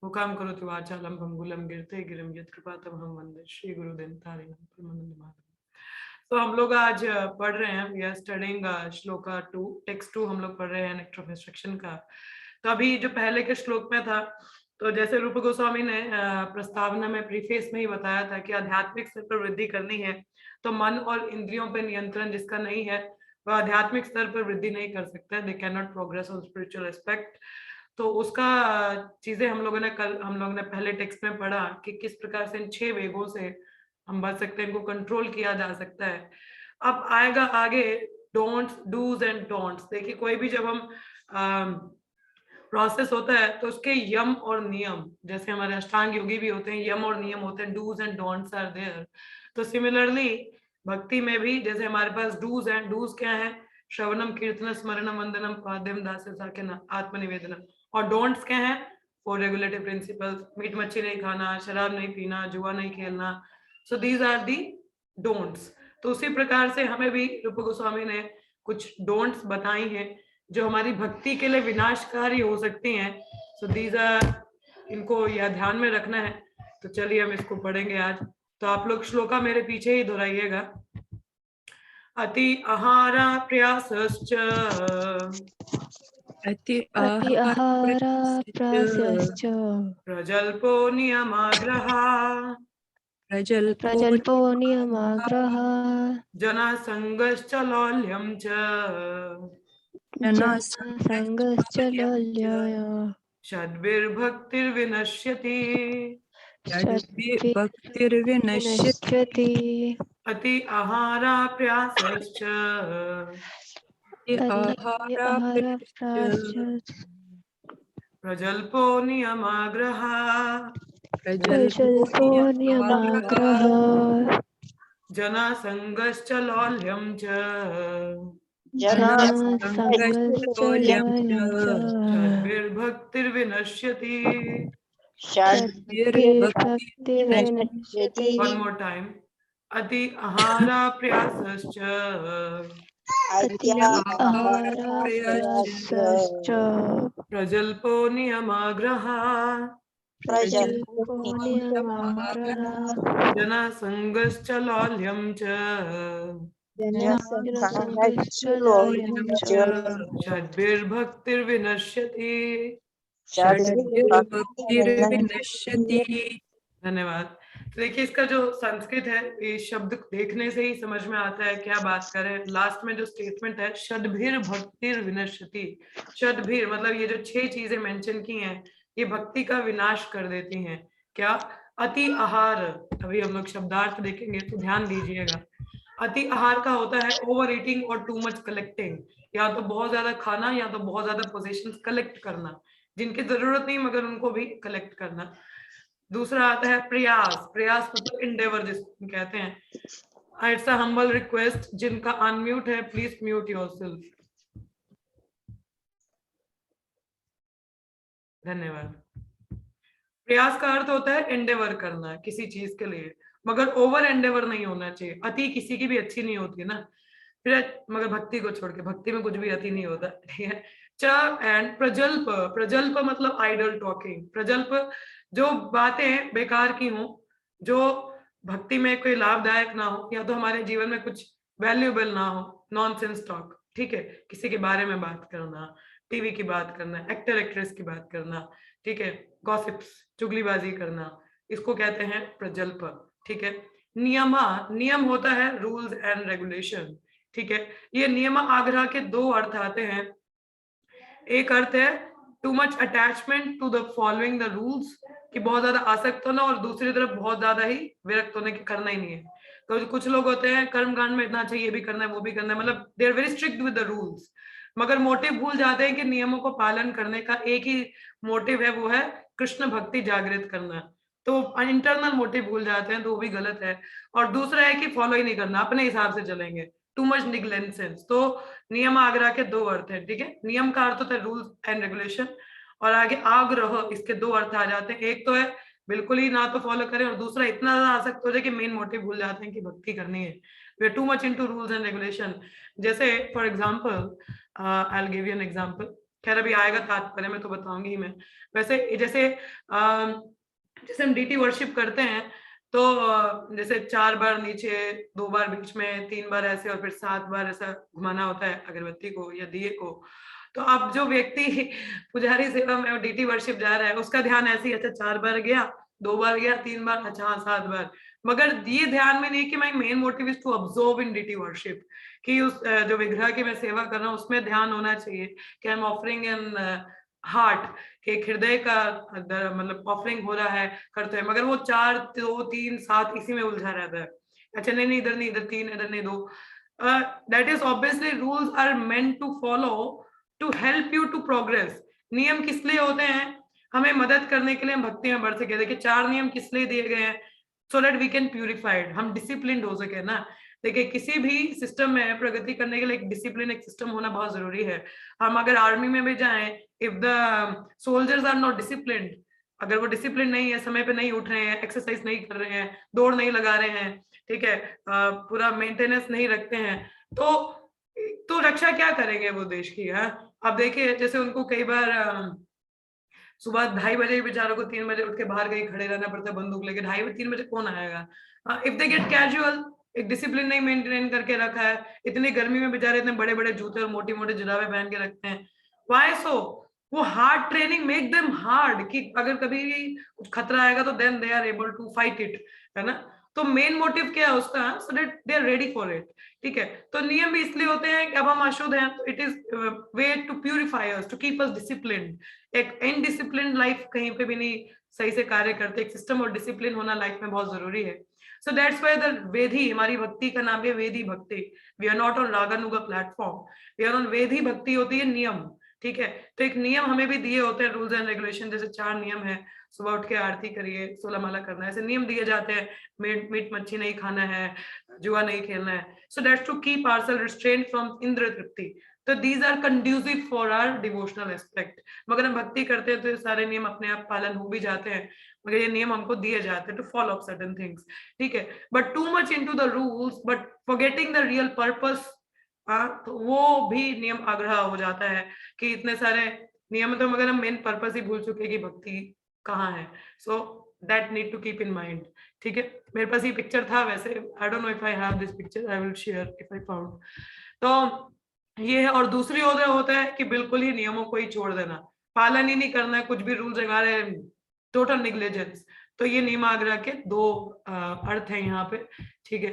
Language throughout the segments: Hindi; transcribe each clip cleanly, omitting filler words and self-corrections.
मुकाम करोति वाचालं भंगुलम गिरते गिरम यत्कृपातमहं वंदे श्री गुरुदेवतारिणं। तो हम लोग आज पढ़ रहे हैं, we are studying shloka 2, text 2 हम लोग पढ़ रहे हैं नेक्टर ऑफ इंस्ट्रक्शन का। तो अभी जो पहले के श्लोक में था, तो जैसे रूप गोस्वामी ने प्रस्तावना में प्रीफेस में ही बताया था कि आध्यात्मिक स्तर पर वृद्धि करनी है तो मन और इंद्रियों पर नियंत्रण जिसका नहीं है वह आध्यात्मिक स्तर पर वृद्धि नहीं कर सकता, they can not progress on spiritual aspect. तो उसका चीजें हम लोगों ने पहले टेक्स्ट में पढ़ा कि किस प्रकार से इन 6 वेगों से हम बच सकते हैं, इनको कंट्रोल किया जा सकता है। अब आएगा आगे डोंट्स, डूज एंड डोंट्स। देखिए कोई भी जब हम प्रोसेस होता है तो उसके यम और नियम, जैसे हमारे अष्टांग योगी भी होते हैं, यम और नियम होते हैं, do's and don'ts are there. तो सिमिलरली भक्ति में भी जैसे हमारे पास डूज हैं, डूज क्या है? श्रवणम कीर्तन स्मरणम वंदनम पाद्यम दास्य साकेना आत्मनिवेदनम। और डोंट्स क्या है? 4 रेगुलेटिव प्रिंसिपल्स, मीट मच्छी नहीं खाना, शराब नहीं पीना, जुआ नहीं खेलना। So these are the don'ts. तो उसी प्रकार से हमें भी रूप गोस्वामी ने कुछ डोंट्स बताई हैं जो हमारी भक्ति के लिए विनाशकारी हो सकती हैं। सो दीज आर, इनको यह ध्यान में रखना है। तो चलिए हम इसको पढ़ेंगे आज। तो आप लोग श्लोका मेरे पीछे ही दोहराइएगा। अति आहारा प्रयासश्च अति आहारा प्रयासश्च प्रजल्पो नियमाग्रहा प्रजल्पो नियमाग्रह जनासंगश्च लौल्यं च जनसंगश्च लौल्यः षड्भिर्भक्तिर्विनश्यति भक्तिर्विनश्यति। अति आहारा प्रयासश्च प्रजल्पो नियमाग्रहा जनासंगश्च लौल्यं च षड्भिर्भक्तिर्विनश्यति। One more time. अति आहारा प्रयासश्च प्रजल्पो नियमाग्रहा जनासंगश्च लौल्यं च षड्भिर्भक्तिर्विनश्यति। धन्यवाद। तो देखिए इसका जो संस्कृत है, ये शब्द देखने से ही समझ में आता है क्या बात करें। लास्ट में जो स्टेटमेंट है षड्भिर भक्तिर विनश्यति, षड्भिर मतलब ये जो 6 चीजें मेंशन की हैं ये भक्ति का विनाश कर देती हैं। क्या? अति आहार। अभी हम लोग शब्दार्थ देखेंगे तो ध्यान दीजिएगा। अति आहार का होता है ओवर ईटिंग और टू मच कलेक्टिंग, या तो बहुत ज्यादा खाना या तो बहुत ज्यादा पोजीशंस कलेक्ट करना, जिनकी जरूरत नहीं मगर उनको भी कलेक्ट करना। दूसरा आता है प्रयास। प्रयास मतलब इंडेवर जिसको कहते हैं। इट्स अ हम्बल रिक्वेस्ट, जिनका अनम्यूट है प्लीज म्यूट योरसेल्फ। धन्यवाद। प्रयास का अर्थ होता है एंडेवर करना किसी चीज के लिए, मगर ओवर एंडेवर नहीं होना चाहिए। अति किसी की भी अच्छी नहीं होती ना, फिर मगर भक्ति को छोड़ के, भक्ति में कुछ भी अति नहीं होता, ठीक है। च एंड प्रजल्प। प्रजल्प मतलब आइडल टॉकिंग। प्रजल्प जो बातें बेकार की हो, जो भक्ति में कोई लाभदायक ना हो, या तो हमारे जीवन में कुछ वैल्यूएबल ना हो, नॉनसेंस टॉक, ठीक है। किसी के बारे में बात करना, टीवी की बात करना, एक्टर एक्ट्रेस की बात करना, ठीक है, गॉसिप्स, चुगलीबाजी करना, इसको कहते हैं प्रजल्प, ठीक है। नियमा, नियम होता है रूल्स एंड रेगुलेशन, ठीक है। ये नियम आग्रह के 2 अर्थ आते हैं। एक अर्थ है too much attachment to the following the rules, कि बहुत ज्यादा आसक्त होना, और दूसरी तरफ बहुत ज्यादा ही विरक्त होने की करना ही नहीं है। तो कुछ लोग होते हैं कर्मकांड में इतना चाहिए, ये भी करना है वो भी करना है, मतलब they are very strict with the rules, मगर मोटिव भूल जाते हैं कि नियमों को पालन करने का एक ही मोटिव है, वो है कृष्ण भक्ति जागृत करना। तो इंटरनल मोटिव भूल जाते हैं, तो वो भी गलत है। और दूसरा है कि फॉलो ही नहीं करना, अपने हिसाब से चलेंगे, टू मच निग्लेंसेंस। तो नियम आग्रह के 2 अर्थ है, ठीक है। नियम का अर्थ होता है रूल्स एंड रेगुलेशन, और आगे आग्रह, इसके 2 अर्थ आ जाते हैं। एक तो है बिल्कुल ही ना तो फॉलो करें, और दूसरा इतना ज्यादा आसक्त हो जाए कि मेन मोटिव भूल जाते हैं कि भक्ति करनी है, we are too much into rules and regulation. जैसे for example I will give you an example. खैर अभी आएगा तात्पर्य में तो बताऊंगी ही मैं। वैसे जैसे जैसे हम डीटी वर्शिप करते हैं तो जैसे 4 बार नीचे, 2 बार बीच में, 3 बार ऐसे और फिर 7 बार ऐसा घुमाना होता है अगरबत्ती को या दिए को। तो अब जो व्यक्ति पुजारी सेवा में डीटी वर्शिप जा रहा है उसका ध्यान ऐसे ही, अच्छा 4 बार गया, 2 बार गया, 3 बार, अच्छा हाँ 7 बार। मगर ये ध्यान में नहीं कि my main motive is to observe in deity worship, कि उस जो विग्रह की मैं सेवा कर रहा हूँ उसमें ध्यान होना चाहिए कि I am offering in heart, के हृदय का मतलब ऑफरिंग हो रहा है करते हैं। मगर वो 4, 2, 3, 7 इसी में उलझा रहता है। अच्छा नहीं नहीं, इधर नहीं, इधर 3, इधर नहीं 2। That is obviously rules are meant to follow to help you to progress. नियम किस लिए होते हैं? हमें मदद करने के लिए हम भक्ति में बढ़ सके। देखिए 4 नियम किस लिए दिए गए हैं? So that we can purified, हम डिसिप्लिन हो सके ना। देखिए किसी भी सिस्टम में प्रगति करने के लिए एक डिसिप्लिन, एक सिस्टम होना बहुत जरूरी है। हम अगर आर्मी में भी जाएं, if the soldiers are not disciplined, अगर वो डिसिप्लिन नहीं है, समय पे नहीं उठ रहे हैं, एक्सरसाइज नहीं कर रहे हैं, दौड़ नहीं लगा रहे हैं, ठीक है, पूरा मेंटेनेंस नहीं रखते हैं, तो रक्षा क्या करेंगे वो देश की? है अब देखिए जैसे उनको कई बार सुबह 2:30 बजे बेचारों को 3 बजे उठ के बाहर कहीं खड़े रहना पड़ता है बंदूक लेके। 2:30-3 बजे कौन आएगा? इफ दे गेट कैजुअल, एक डिसिप्लिन नहीं मेंटेन करके रखा है, इतनी गर्मी में बेचारे इतने बड़े बड़े जूते और मोटी मोटी जुराबे पहन के रखते हैं। Why so? वो hard training make them hard, कि अगर कभी भी कुछ खतरा आएगा तो then they are able to fight it, है ना? तो मेन मोटिव क्या है उसका? So that they are ready for it. ठीक है, तो नियम भी इसलिए होते हैं कि अब हम अशुद्ध हैं तो it is way to purify us, to keep us disciplined. एक इनडिसिप्लिन लाइफ कहीं पे भी नहीं सही से कार्य करते। एक सिस्टम और डिसिप्लिन होना लाइफ में बहुत जरूरी है। सो दैट्स व्हाई द वेदी, हमारी भक्ति का नाम है वेदी भक्ति। वी आर नॉट ऑन रागानुगा प्लेटफॉर्म, वी आर ऑन वेदी भक्ति। होती है नियम, ठीक है। तो एक नियम हमें भी दिए होते हैं, रूल्स एंड रेगुलेशन। जैसे 4 नियम है, सुबह उठ के आरती करिए, 16 माला करना है, ऐसे नियम दिए जाते हैं। मीट मच्छी नहीं खाना है, जुआ नहीं खेलना है। So that's to keep ourselves restrained from इंद्र तृप्ति। तो these are conducive for our devotional aspect. मगर हम भक्ति करते हैं तो ये सारे नियम अपने आप पालन हो भी जाते हैं, मगर ये नियम हमको दिए जाते हैं to follow up certain things, ठीक है। But too much into the rules but forgetting the real purpose, तो वो भी नियम आग्रह हो जाता है कि इतने सारे नियम तो मगर हम मेन पर्पस ही भूल चुके कि भक्ति कहाँ है। So that need to keep in mind, ठीक है। मेरे पास ये पिक्चर था, वैसे I don't know if I have this picture, I will share if I found. तो ये है। और दूसरी ओर होता है कि बिल्कुल ही नियमों को ही छोड़ देना, पालन ही नहीं करना है, कुछ भी रूल्स हमारे, टोटल निग्लिजेंस। तो ये नियमाग्रह के 2 अर्थ है यहाँ पे, ठीक है।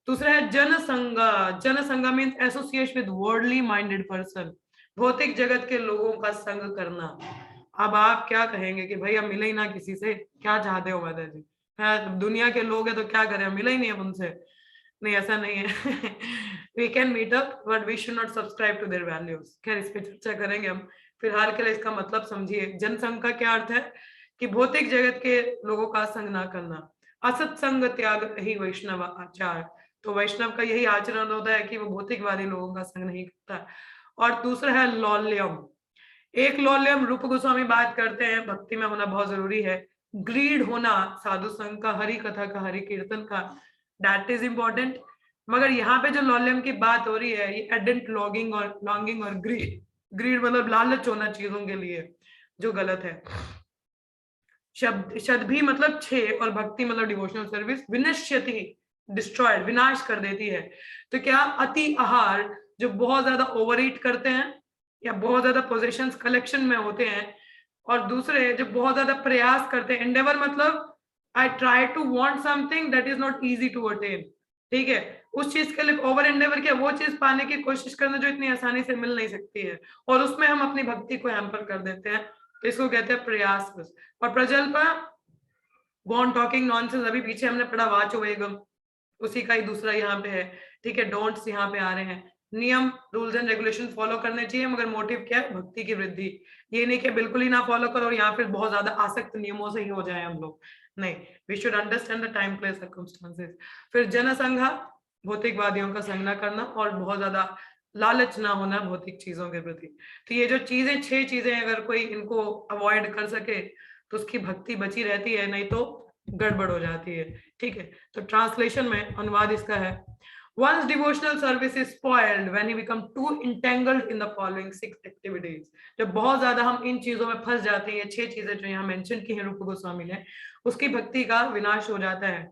दूसरा है जनसंग। जनसंग means association with worldly minded person, भौतिक जगत के लोगों का संग करना। अब आप क्या कहेंगे कि भाई हम मिले ही ना किसी से, क्या चाहते हो माता जी? है दुनिया के लोग है तो क्या करें, हम मिले ही नहीं है उनसे। नहीं ऐसा नहीं है। We can meet up but we should not subscribe to their values. खैर इस पे चर्चा करेंगे हम, फिलहाल के लिए इसका मतलब समझिए। जनसंघ का क्या अर्थ है? कि भौतिक जगत के लोगों का संग ना करना। असत्संग त्याग ही वैष्णव आचार। तो वैष्णव का यही आचरण होता है कि वो भौतिकवादी लोगों का संग नहीं करता। और दूसरा है लौल्यम। एक लौल्यम रूप गोस्वामी बात करते हैं, भक्ति में होना बहुत जरूरी है। ग्रीड होना साधु संघ का, हरि कथा का, हरि कीर्तन का, दैट इज इंपॉर्टेंट। मगर यहाँ पे जो लौल्यम की बात हो रही है, ये एडेंट लॉगिंग और लॉन्गिंग और ग्रीड। ग्रीड मतलब लालच होना चीजों के लिए, जो गलत है। शब्द शब्द भी मतलब 6 और भक्ति मतलब डिवोशनल सर्विस। विनश्यति, डिस्ट्रॉयड, विनाश कर देती है। तो क्या अति आहार, जो बहुत ज्यादा ओवर ईट करते हैं या बहुत ज्यादा पोजेशंस कलेक्शन में होते हैं, और दूसरे जो बहुत ज्यादा प्रयास करते हैं, एंडेवर मतलब I try to want something that is not easy to attain, ठीक है। उस चीज के लिए ओवर एंडेवर किया, वो चीज पाने की कोशिश करना जो इतनी आसानी से मिल नहीं सकती है, और उसमें हम अपनी भक्ति को हैम्पर कर देते हैं। तो इसको कहते हैं प्रयास। और प्रजल्प, गॉन टॉकिंग नॉनसेंस, अभी पीछे हमने पढ़ा वाचो वेगम, उसी का ही दूसरा यहाँ पे है, ठीक है। डोंट्स यहाँ पे आ रहे हैं। नियम, रूल्स एंड रेगुलेशन फॉलो करने चाहिए, मगर मोटिव क्या है? भक्ति की वृद्धि। ये नहीं कि बिल्कुल ही ना फॉलो करो और यहाँ फिर बहुत ज्यादा आसक्त नियमों से ही हो जाए हम लोग, नहीं। We should understand the time place circumstances. फिर जनसंघ, भौतिकवादियों का संग न करना, और बहुत ज्यादा लालच ना होना भौतिक चीजों के प्रति। तो ये जो चीजें 6 चीजें अगर कोई इनको अवॉइड कर सके तो उसकी भक्ति बची रहती है, नहीं तो गड़बड़ हो जाती है, ठीक है। तो ट्रांसलेशन में अनुवाद इसका है, One's devotional service is spoiled when he becomes too entangled in the following 6 activities. जब बहुत ज्यादा हम इन चीजों में फंस जाते हैं, ये 6 चीजें जो यहाँ मेंशन की हैं रूप गोस्वामी ने, उसकी भक्ति का विनाश हो जाता है।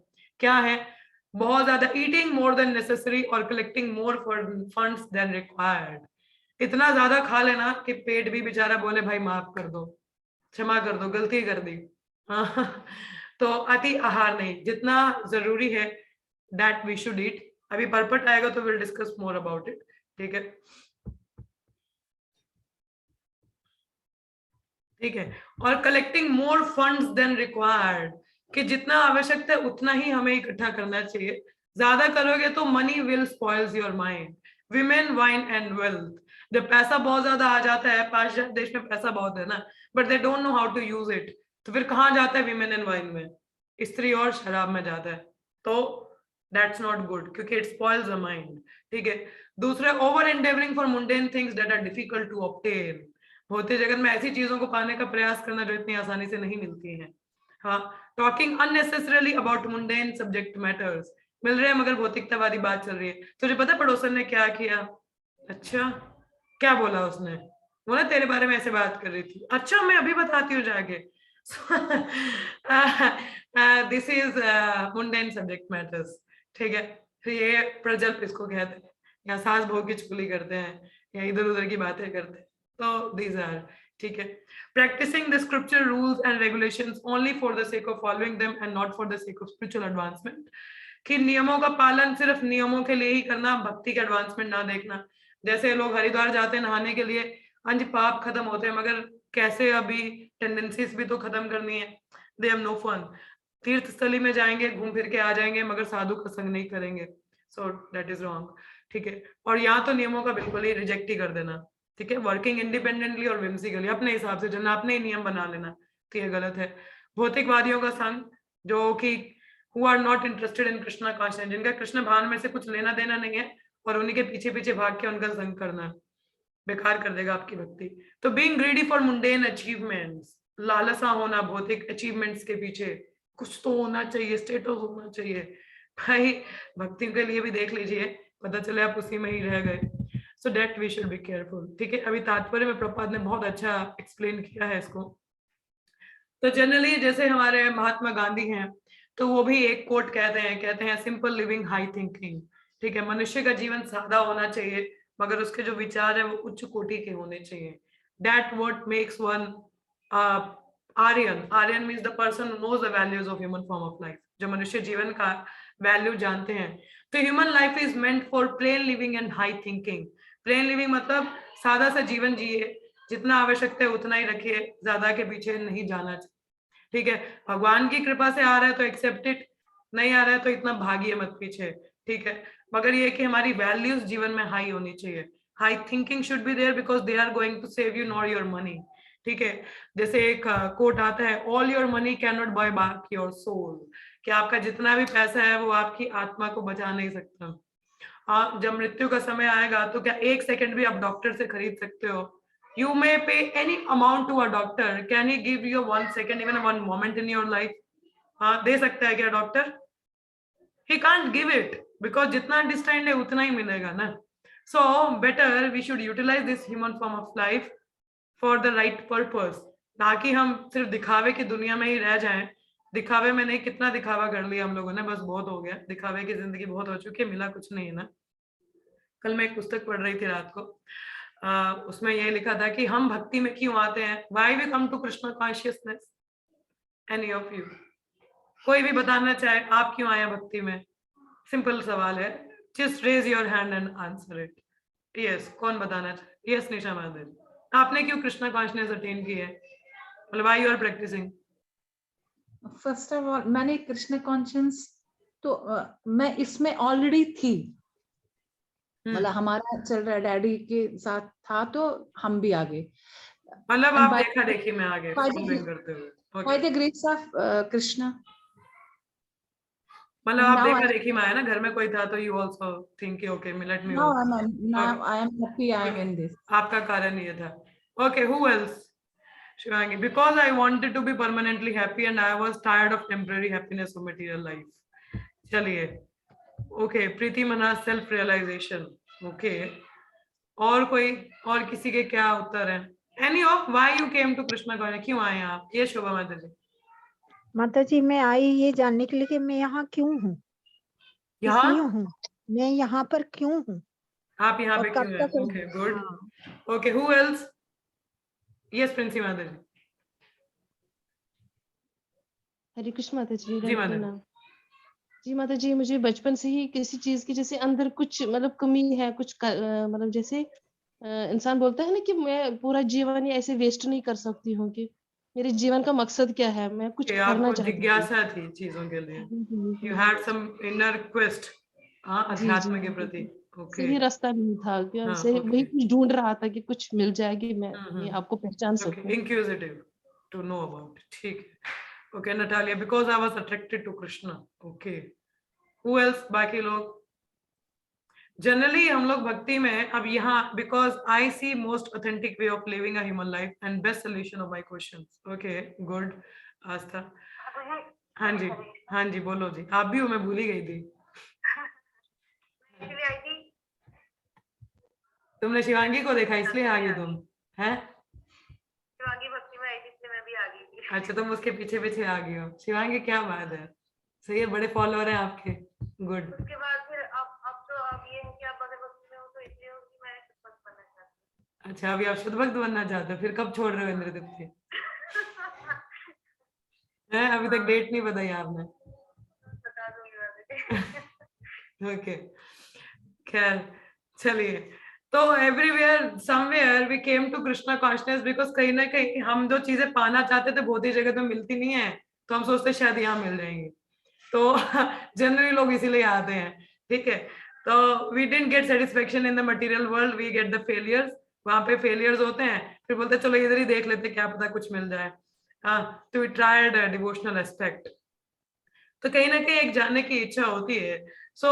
क्या है? बहुत ज्यादा ईटिंग मोर देन नेसेसरी और collecting more funds than required. इतना ज्यादा खा लेना कि पेट भी बेचारा बोले भाई माफ कर दो, क्षमा कर दो, गलती कर दी। तो अति आहार नहीं, जितना जरूरी है दैट वी शुड ईट। अभी पर्पट आएगा तो will discuss more about it, ठीक है? ठीक है। और collecting more funds than required, कि जितना आवश्यकता है उतना ही हमें इकट्ठा करना चाहिए। ज्यादा करोगे तो money will spoils your mind. Women, wine and wealth, जब पैसा बहुत ज्यादा आ जाता है, पाश्चात्य देश में पैसा बहुत है ना, but they don't know how to use it, तो फिर कहाँ जाता है? विमेन एंड वाइन में, स्त्री और शराब में जाता है। तो दैट्स नॉट गुड, क्योंकि इट स्पॉइल्स द माइंड, ठीक है? दूसरे, over endeavouring for mundane things that are difficult to obtain, भौतिक जगत में ऐसी चीजों को पाने का प्रयास करना जो इतनी आसानी से नहीं मिलती हैं। हाँ, talking unnecessarily about mundane subject matters, मिल रहे हैं मगर भौतिकतावादी बात चल रही है। तुझे पता पड़ोसन ने क्या किया? अच्छा, क्या बोला उसने? बोला तेरे बारे में ऐसे बात कर रही थी। अच्छा, मैं अभी बताती हूँ जाके। This is mundane subject matters, ठीक है? फिर ये प्रजल्प इसको कहते हैं, या सास बहू की चुगली करते हैं, या इधर उधर की बातें करते हैं। तो these are, ठीक है? Practicing the scripture rules and regulations only for the sake of following them and not for the sake of spiritual advancement, कि नियमों का पालन सिर्फ नियमों के लिए ही करना, भक्ति के एडवांसमेंट ना देखना। जैसे लोग हरिद्वार जाते हैं नहाने के लिए, अंज पाप खत्म होते हैं, मगर कैसे अभी टेंडेंसीज भी तो खत्म करनी है। They have no fun. तीर्थ स्थली में जाएंगे, घूम फिर के आ जाएंगे, मगर साधु का संग नहीं करेंगे। सो दैट इज रॉन्ग, ठीक है? और यहाँ तो नियमों का बिल्कुल ही रिजेक्ट ही कर देना, ठीक है? वर्किंग इंडिपेंडेंटली और विम्सिकली, अपने हिसाब से चलना, अपने ही नियम बना लेना, तो ये गलत है। भौतिकवादियों का संग, जो कि who are not interested in Krishna conscious, जिनका कृष्ण भान में से कुछ लेना देना नहीं है, और उन्हीं के पीछे पीछे भाग के उनका संग करना बेकार कर देगा आपकी भक्ति। तो being greedy for mundane achievements, लालसा होना भौतिक अचीवमेंट्स के पीछे, कुछ तो होना चाहिए, स्टेटस होना चाहिए। भाई भक्ति के लिए भी देख लीजिए, पता चले आप उसी में ही रह गए। So that we should be careful, ठीक है? अभी तात्पर्य में प्रभुपाद ने बहुत अच्छा एक्सप्लेन किया है इसको। तो जनरली जैसे हमारे महात्मा गांधी हैं, तो वो भी एक कोट कहते हैं सिंपल लिविंग हाई थिंकिंग, ठीक है? मनुष्य का जीवन सादा होना चाहिए, मगर उसके जो विचार है वो उच्च कोटि के होने चाहिए। That what makes one Aryan. Aryan means the person who knows the values of human form of life, जो मनुष्य जीवन का वैल्यू जानते हैं। तो human life is meant for plain living and high thinking. Plain living मतलब सादा सा जीवन जिए, जितना आवश्यकता है उतना ही रखिए, ज्यादा के पीछे नहीं जाना चाहिए, ठीक है? भगवान की कृपा से आ रहा है तो एक्सेप्ट इट, नहीं आ रहा है तो इतना भागिए मत पीछे, ठीक है? मगर ये कि हमारी वैल्यूज जीवन में हाई होनी चाहिए। High thinking should be there because they are going to save you not your money, ठीक है? जैसे एक कोट आता है, all your money can not buy back your soul, कि आपका जितना भी पैसा है वो आपकी आत्मा को बचा नहीं सकता। जब मृत्यु का समय आएगा तो क्या एक सेकंड भी आप डॉक्टर से खरीद सकते हो? You may pay any amount to a doctor. Can he give you 1 second, even 1 moment in your life? हाँ, दे सकता है क्या doctor? He can't give it because जितना अंडरस्टैंड है उतना ही मिलेगा ना। So better we should utilize this human form of life for the right purpose, ताकि हम सिर्फ दिखावे की दुनिया में ही रह जाएं। दिखावे में नहीं, कितना दिखावा कर लिया हम लोगों ने, बस बहुत हो गया। दिखावे की जिंदगी बहुत हो चुकी है, मिला कुछ नहीं है ना। कल मैं एक पुस्तक पढ़ रही थी रात को, उसमें ये लिखा था कि हम भक्ति में क्यों आते हैं, why we come to Krishna consciousness. Any of you, कोई भी बताना चाहे आप क्यों आए भक्ति में? सिंपल सवाल है, just raise your hand and answer it. Yes, कौन बताना चाहे? यस निशा महादेव, आपने क्यों कृष्णा कॉन्शियसनेस अटेन की है? मतलब why you are practising? First of all मैंने कृष्ण कॉन्शियस तो मैं इसमें ऑलरेडी थी, मतलब हमारा चल रहा डैडी के साथ था तो हम भी आगे, मतलब आप देखा देखी में आगे करते हुए by the grace of Krishna. मतलब आप देखा देखी में आए ना, घर में कोई था तो you also think okay let me now I am happy I am in this. आपका कारण ये था। Okay, who else? Shivangi, because I wanted to be permanently happy and I was tired of temporary happiness of material life. चलिए, ओके, प्रीति मना सेल्फ रियलाइजेशन। ओके, और कोई, और किसी के क्या उत्तर है? Any of why you came to Krishna conscious, क्यों आए आप? ये शोभा माता जी। माता जी मैं आई ये जानने के लिए कि मैं यहाँ क्यों हूँ, किस यहाँ लिए हूँ, मैं यहाँ पर क्यों हूँ आप यहाँ और पे कब क्यों हैं? तक हूँ। Okay, good. हाँ okay, who else? Yes Princy माता जी। हरे कृष्ण माता जी, जी माता जी। प्रणाम। जी माता जी, मुझे बचपन से ही किसी चीज की जैसे अंदर कुछ मतलब कमी है, कुछ मतलब जैसे इंसान बोलता है ना कि मैं पूरा जीवन ही ऐसे वेस्ट नहीं कर सकती हूँ, कि मेरे जीवन का मकसद क्या है, मैं कुछ कि करना आपको चाहती थी। जिज्ञासा थी चीजों के लिए, you had some inner quest, हाँ, जी जी अध्यात्म के जी, प्रति। जी। ओके, सही रास्ता नहीं था, क्या हाँ, सही वही ओके, कुछ ढूंढ रहा था कि कुछ मिल जाए कि मैं अपने आप को पहचान ओके, सकूं। इंक्विजिटिव टू नो अबाउट, ठीक है। Okay Natalia, because I was attracted to Krishna. Okay, who else? बाकी लोग जनरली हम लोग भक्ति में, अब यहाँ because I see most authentic way of living a human life and best solution of my questions. Okay, good Astha. हाँ जी, हाँ जी, बोलो जी। आप भी हो, मैं भूल ही गई थी। तुमने शिवांगी को देखा इसलिए आ गई तुम, हैं? शिवांगी भक्ति में आई थी इसलिए मैं भी आ गई थी। अच्छा, तुम उसके पीछे पीछे आ गई हो। शिवांगी क्या बात है, सही है, बड़े फॉलोअर हैं आपके, गुड। उसके बाद फिर अब तो अब ये है कि आप अगर भक्ति में हो तो इसलिए हो कि मैं शुद्ध भक्त बनना चाहती हूँ। अच्छा, अभी आप शुद्ध भक्त बनना चाहते हो, फिर कब छोड़ रहे हो इंद्र दीप्ति? हैं, अभी तक डेट नहीं बताई आपने। बता दूंगी मैं। ओके, खैर चलिए। तो everywhere somewhere we came to Krishna consciousness, because कहीं ना कहीं हम जो चीजें पाना चाहते थे भौतिक जगत में मिलती नहीं है, तो हम सोचते शायद यहाँ मिल जाएंगी, तो जनरली लोग इसीलिए आते हैं, ठीक है। तो we didn't get satisfaction in the material world, we get the failures. वहां पे फेलियर्स होते हैं, फिर बोलते चलो इधर ही देख लेते, क्या पता कुछ मिल जाए। तो वी ट्राइड डिवोशनल एस्पेक्ट, तो कहीं ना कहीं एक जानने की इच्छा होती है। So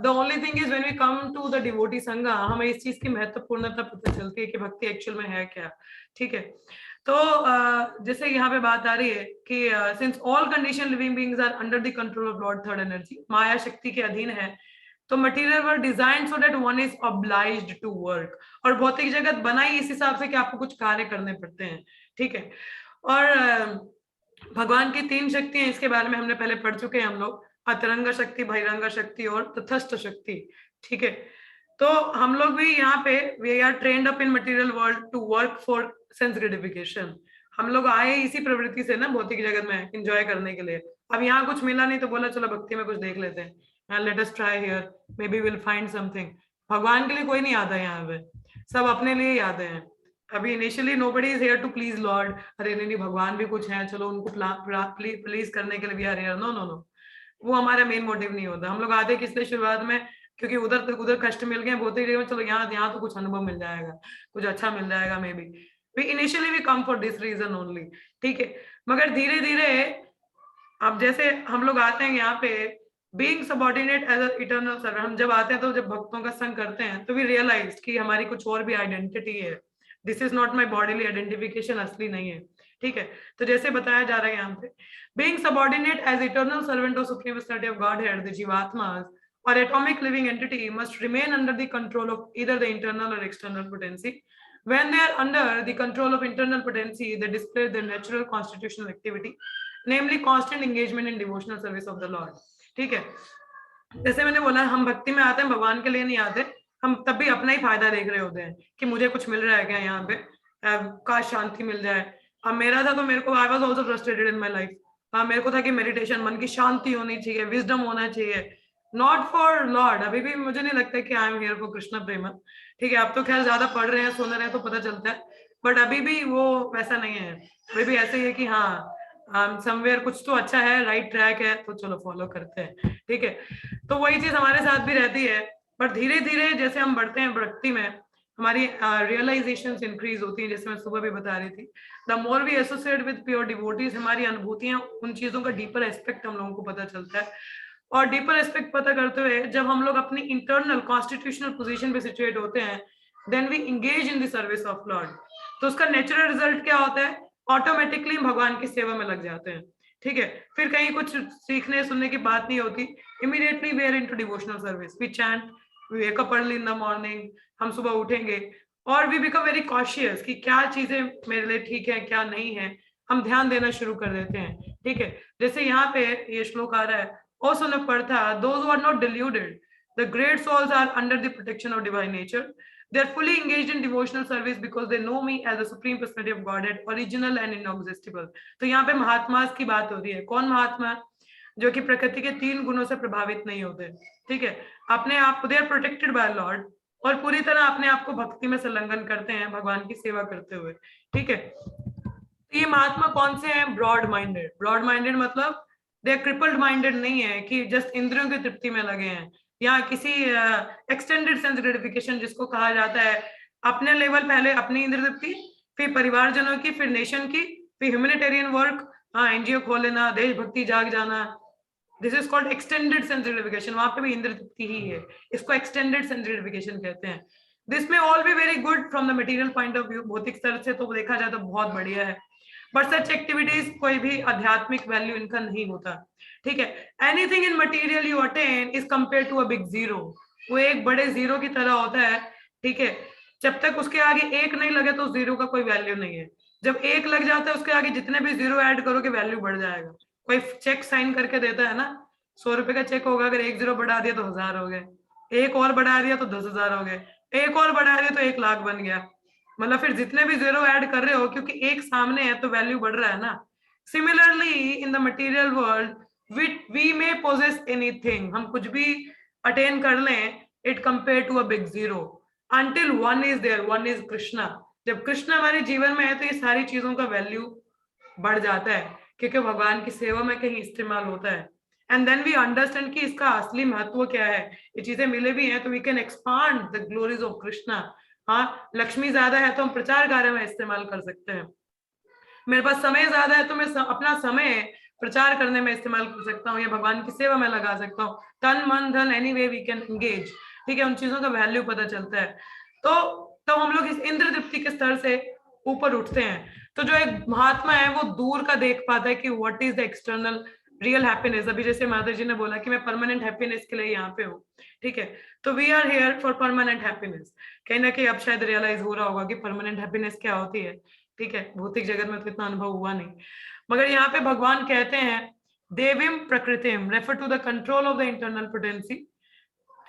the only thing is when we come to the devotee sangha, हमें इस चीज की महत्वपूर्णता पता चलती है कि भक्ति एक्चुअल में है क्या, ठीक है। तो जैसे यहाँ पे बात आ रही है कि since all condition living beings are under the control of lord third energy, माया शक्ति के अधीन है, तो material world design so that one is obliged to work, और भौतिक जगत बना ही इस हिसाब से कि आपको कुछ कार्य करने पड़ते हैं, ठीक है। और भगवान की तीन शक्ति हैं, इसके बारे में हमने पहले पढ़ चुके हैं हम लोग, अतरंग शक्ति, बहिरंग शक्ति और तटस्थ शक्ति, ठीक है। तो हम लोग भी यहाँ पे we are trained up in material world to work for sense gratification. हम लोग आए इसी प्रवृत्ति से ना भौतिक जगत में एंजॉय करने के लिए। अब यहाँ कुछ मिला नहीं तो बोला चलो भक्ति में कुछ देख लेते हैं, let us try here, may be will find something. भगवान के लिए कोई नहीं आता यहाँ पे, सब अपने लिए ही आते हैं। अभी initially nobody is here to please Lord, अरे नहीं भगवान भी कुछ है, चलो उनको प्लीज करने के लिए we are here, no no no, वो हमारा मेन मोटिव नहीं होता। हम लोग आते किस लिए शुरुआत में, क्योंकि उधर कष्ट मिल गए भौतिक जगह में, चलो यहाँ तो कुछ अनुभव मिल जाएगा, कुछ अच्छा मिल जाएगा, maybe we initially we come for this reason only, ठीक है। मगर धीरे धीरे अब जैसे हम लोग आते हैं यहाँ पे being subordinate as a eternal servant, हम जब आते हैं तो जब भक्तों का संग करते हैं तो वी रियलाइज कि हमारी कुछ और भी आइडेंटिटी है, this is not my bodily identification, असली नहीं है, ठीक है। तो जैसे बताया जा रहा है यहाँ पे, being subordinate as eternal servant of supreme personality of Godhead, the जीवात्मास or atomic living entity must remain under the control of either the internal or external potency. When they are under the control of internal potency, they display their natural constitutional activity, namely constant engagement in devotional service of the Lord, ठीक है। जैसे मैंने बोला हम भक्ति में आते हैं, भगवान के लिए नहीं आते, हम तब भी अपना ही फायदा देख रहे होते हैं कि मुझे कुछ मिल रहा है क्या यहाँ पे, काश शांति मिल जाए। अब मेरा था तो मेरे को, I was also frustrated in my life, मेरे को था कि मेडिटेशन, मन की शांति होनी चाहिए, विजडम होना चाहिए, नॉट फॉर लॉर्ड। अभी भी मुझे नहीं लगता कि I am here for Krishna प्रेम, ठीक है। अब तो खैर ज्यादा पढ़ रहे हैं, सुन रहे हैं तो पता चलता है, बट अभी भी वो वैसा नहीं है, अभी भी ऐसे ही है कि हाँ समवेयर कुछ तो अच्छा है, राइट ट्रैक है, तो चलो फॉलो करते हैं, ठीक है। तो वही चीज हमारे साथ भी रहती है, पर धीरे धीरे जैसे हम बढ़ते हैं भक्ति में, हमारी रियलाइजेशंस इंक्रीज होती हैं, जैसे मैं सुबह भी बता रही थी, the more we associate with pure devotees, हमारी अनुभूतियां, उन चीजों का डीपर एस्पेक्ट हम लोगों को पता चलता है। और डीपर एस्पेक्ट पता करते हुए जब हम लोग अपनी इंटरनल कॉन्स्टिट्यूशनल पोजीशन पे सिचुएट होते हैं, then we engage in the service of Lord, तो उसका नेचुरल रिजल्ट क्या होता है, ऑटोमेटिकली भगवान की सेवा में लग जाते हैं, ठीक है, फिर कहीं कुछ सीखने सुनने की बात नहीं होती, immediately we are into devotional service, we chant, we wake up early in the morning, हम सुबह उठेंगे और वी बिकम वेरी कॉशियस कि क्या चीजें मेरे लिए ठीक है क्या नहीं है, हम ध्यान देना शुरू कर देते हैं। ठीक है, जैसे यहाँ पे ये श्लोक आ रहा है, O son of Partha, those who are not deluded, the great souls are under the protection of divine nature, they are fully engaged in devotional service because they know me as the supreme personality of Godhead, original and inexhaustible। तो यहाँ पे महात्मा की बात हो रही है। कौन महात्मा? जो कि प्रकृति के 3 गुणों से प्रभावित नहीं होते। ठीक है, अपने आप को, they are protected by Lord, और पूरी तरह अपने आप को भक्ति में संलग्न करते हैं भगवान की सेवा करते हुए। ठीक है, ये महात्मा कौन से हैं? Broad minded. ब्रॉड माइंडेड मतलब दे आर क्रिपल्ड माइंडेड नहीं है कि जस्ट इंद्रियों की तृप्ति में लगे हैं, या किसी एक्सटेंडेड सेंस ग्रेटिफिकेशन जिसको कहा जाता है, अपने लेवल, पहले अपनी इंद्रिय तृप्ति, फिर परिवारजनों की, फिर नेशन की, फिर ह्यूमैनिटेरियन वर्क, हाँ एनजीओ खोल लेना, देशभक्ति जाग जाना, this is called extended sense gratification. वहां पे भी इंद्रिय तृप्ति ही है, इसको एक्सटेंडेड सेंस ग्रेटिफिकेशन कहते हैं। दिस में all be very good from the material point of view, भौतिक स्तर से तो देखा जाए तो बहुत बढ़िया है, बट सच एक्टिविटीज कोई भी आध्यात्मिक वैल्यू इनका नहीं होता। ठीक है, anything in material you attain is compare to a big zero, वो एक बड़े जीरो की तरह होता है। ठीक है, जब तक उसके आगे 1 नहीं लगे तो जीरो का कोई वैल्यू नहीं है, जब 1 लग जाता है उसके आगे जितने भी जीरो ऐड करोगे वैल्यू बढ़ जाएगा। कोई चेक साइन करके देता है ना, 100 रुपए का चेक होगा, अगर 1 जीरो बढ़ा दिया तो 1000 हो गए, 1 और बढ़ा दिया तो 10,000 हो गए, 1 और बढ़ा दिया तो 1 लाख बन गया। मतलब फिर जितने भी जीरो ऐड कर रहे हो, क्योंकि 1 सामने है तो वैल्यू बढ़ रहा है ना। Similarly in the material world we may possess anything, हम कुछ भी अटेन कर लें, it compared to a big zero until one is there, one is Krishna। जब कृष्ण हमारे जीवन में है तो ये सारी चीजों का वैल्यू बढ़ जाता है, क्योंकि भगवान की सेवा में कहीं इस्तेमाल होता है। एंड देन वी अंडरस्टैंड कि इसका असली महत्व क्या है, ये चीजें मिले भी हैं तो we can expand the glories of Krishna. हाँ, लक्ष्मी ज्यादा है तो हम प्रचार कार्य में इस्तेमाल कर सकते हैं, मेरे पास समय ज्यादा है तो मैं अपना समय प्रचार करने में इस्तेमाल कर सकता हूँ, या भगवान की सेवा में लगा सकता हूँ। तन मन धन any way we can engage. ठीक है, उन चीजों का वैल्यू पता चलता है, तो हम लोग इस इंद्र तृप्ति के स्तर से ऊपर उठते हैं। तो जो एक महात्मा है वो दूर का देख पाता है कि what is the external real happiness. अभी जैसे माता जी ने बोला कि मैं परमानेंट हैप्पीनेस के लिए यहाँ पे हूँ। ठीक है, तो we are here for permanent happiness. कहीं ना कहीं अब शायद रियलाइज हो रहा होगा कि परमानेंट हैप्पीनेस क्या होती है। ठीक है, भौतिक जगत में तो इतना अनुभव हुआ नहीं, मगर यहाँ पे भगवान कहते हैं देवीम प्रकृतिम, refer to the control of the internal potency.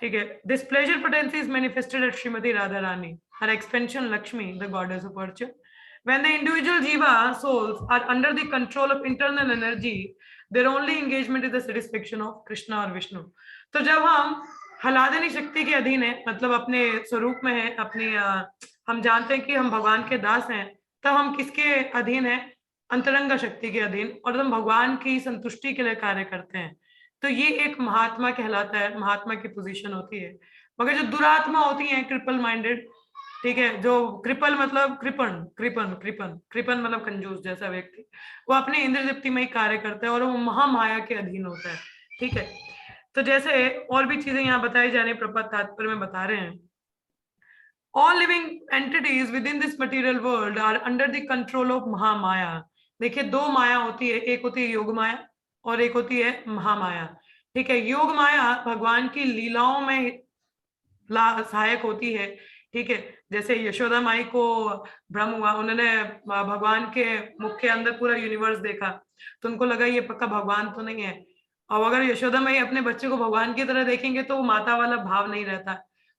ठीक है, this pleasure potency is manifested at Shrimati Radha Rani, her expansion Lakshmi, the goddess of virtue. When the individual jiva souls are under the control of internal energy, their only engagement is the satisfaction of Krishna or Vishnu। तो जब हम हलादनी शक्ति के अधीन है, मतलब अपने स्वरूप में है, अपनी हम जानते हैं कि हम भगवान के दास हैं, तब हम किसके अधीन है? अंतरंग शक्ति के अधीन, और हम भगवान की संतुष्टि के लिए कार्य करते हैं। तो ये एक महात्मा कहलाता है, महात्मा की पोजीशन होती है। मगर जो दुरात्मा होती है, क्रिपल माइंडेड, ठीक है, जो कृपल मतलब कृपन मतलब कंजूस जैसा व्यक्ति, वो अपने इंद्रिय तृप्ति में ही कार्य करता है और वो महामाया के अधीन होता है। ठीक है, तो जैसे और भी चीजें यहाँ बताई जा रही है, प्रपद तात्पर्य में बता रहे हैं, all living entities within this material world are under the control of Mahamaya. देखिए, 2 माया होती है, एक होती है योग माया और एक होती है महामाया। ठीक है, योग माया भगवान की लीलाओं में सहायक होती है। ठीक है, जैसे यशोदा माई को भ्रम हुआ, उन्होंने भगवान के मुख के अंदर पूरा यूनिवर्स देखा तो उनको लगा ये पक्का भगवान तो नहीं है। और अगर यशोदा माई अपने बच्चे को भगवान की तरह देखेंगे तो वो माता वाला भाव नहीं रहता,